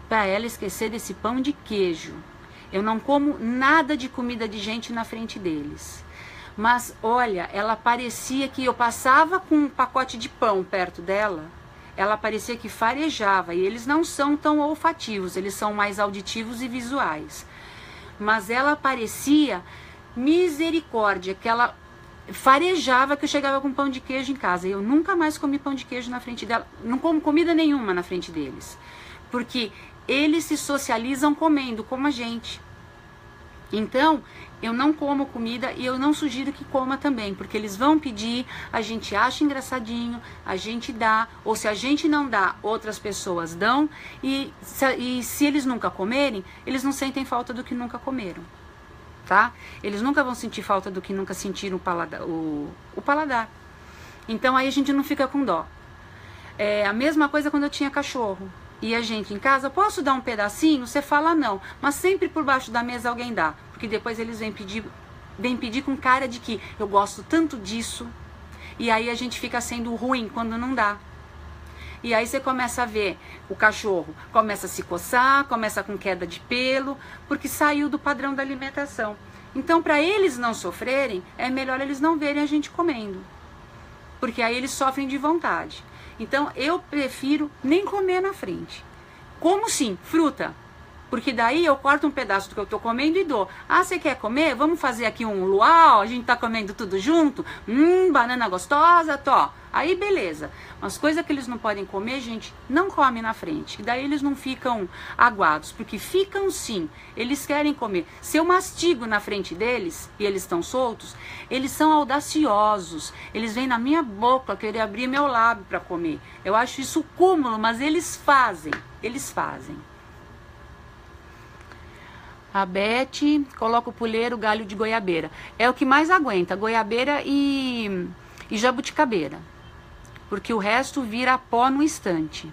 para ela esquecer desse pão de queijo. Eu não como nada de comida de gente na frente deles. Mas, olha, ela parecia que eu passava com um pacote de pão perto dela, ela parecia que farejava. E eles não são tão olfativos, eles são mais auditivos e visuais. Mas ela parecia misericórdia, que ela farejava que eu chegava com pão de queijo em casa. E eu nunca mais comi pão de queijo na frente dela, não como comida nenhuma na frente deles. Porque eles se socializam comendo, como a gente. Então, eu não como comida e eu não sugiro que coma também, porque eles vão pedir, a gente acha engraçadinho, a gente dá, ou se a gente não dá, outras pessoas dão, e se eles nunca comerem, eles não sentem falta do que nunca comeram, tá? Eles nunca vão sentir falta do que nunca sentiram o paladar. Então aí a gente não fica com dó. É a mesma coisa quando eu tinha cachorro. E a gente em casa, posso dar um pedacinho? Você fala não, mas sempre por baixo da mesa alguém dá, porque depois eles vêm pedir com cara de que eu gosto tanto disso, e aí a gente fica sendo ruim quando não dá. E aí você começa a ver o cachorro, começa a se coçar, começa com queda de pelo, porque saiu do padrão da alimentação. Então, para eles não sofrerem, é melhor eles não verem a gente comendo, porque aí eles sofrem de vontade. Então, eu prefiro nem comer na frente. Como sim, fruta. Porque daí eu corto um pedaço do que eu tô comendo e dou. Ah, você quer comer? Vamos fazer aqui um luau? A gente tá comendo tudo junto? Banana gostosa, tó. Aí beleza. Mas coisa que eles não podem comer, gente, não come na frente. E daí eles não ficam aguados. Porque ficam sim. Eles querem comer. Se eu mastigo na frente deles e eles estão soltos, eles são audaciosos. Eles vêm na minha boca querer abrir meu lábio para comer. Eu acho isso cúmulo, mas eles fazem. Eles fazem. A Beth coloca o puleiro, galho de goiabeira. É o que mais aguenta, goiabeira e jabuticabeira. Porque o resto vira pó no instante.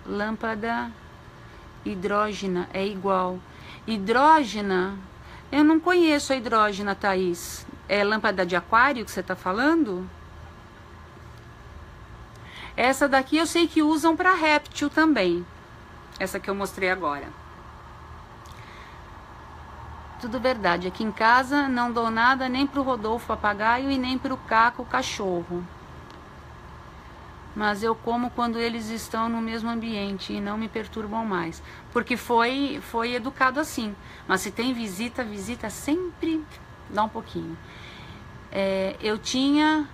Lâmpada hidrógena é igual. Hidrógena, eu não conheço a hidrógena, Thaís. É lâmpada de aquário que você está falando? Essa daqui eu sei que usam para réptil também. Essa que eu mostrei agora. Tudo verdade. Aqui em casa não dou nada nem pro Rodolfo papagaio e nem pro Caco cachorro. Mas eu como quando eles estão no mesmo ambiente e não me perturbam mais. Porque foi educado assim. Mas se tem visita sempre dá um pouquinho. Eu tinha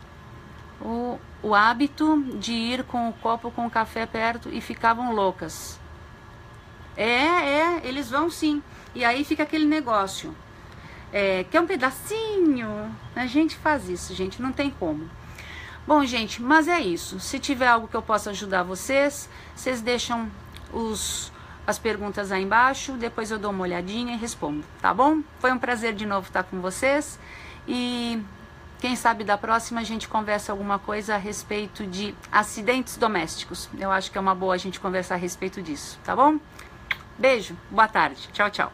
o hábito de ir com o copo com o café perto e ficavam loucas. Eles vão sim. E aí fica aquele negócio. Quer um pedacinho? A gente faz isso, gente, não tem como. Bom, gente, mas é isso. Se tiver algo que eu possa ajudar vocês deixam as perguntas aí embaixo, depois eu dou uma olhadinha e respondo, tá bom? Foi um prazer de novo estar com vocês e quem sabe da próxima a gente conversa alguma coisa a respeito de acidentes domésticos. Eu acho que é uma boa a gente conversar a respeito disso, tá bom? Beijo, boa tarde, tchau, tchau.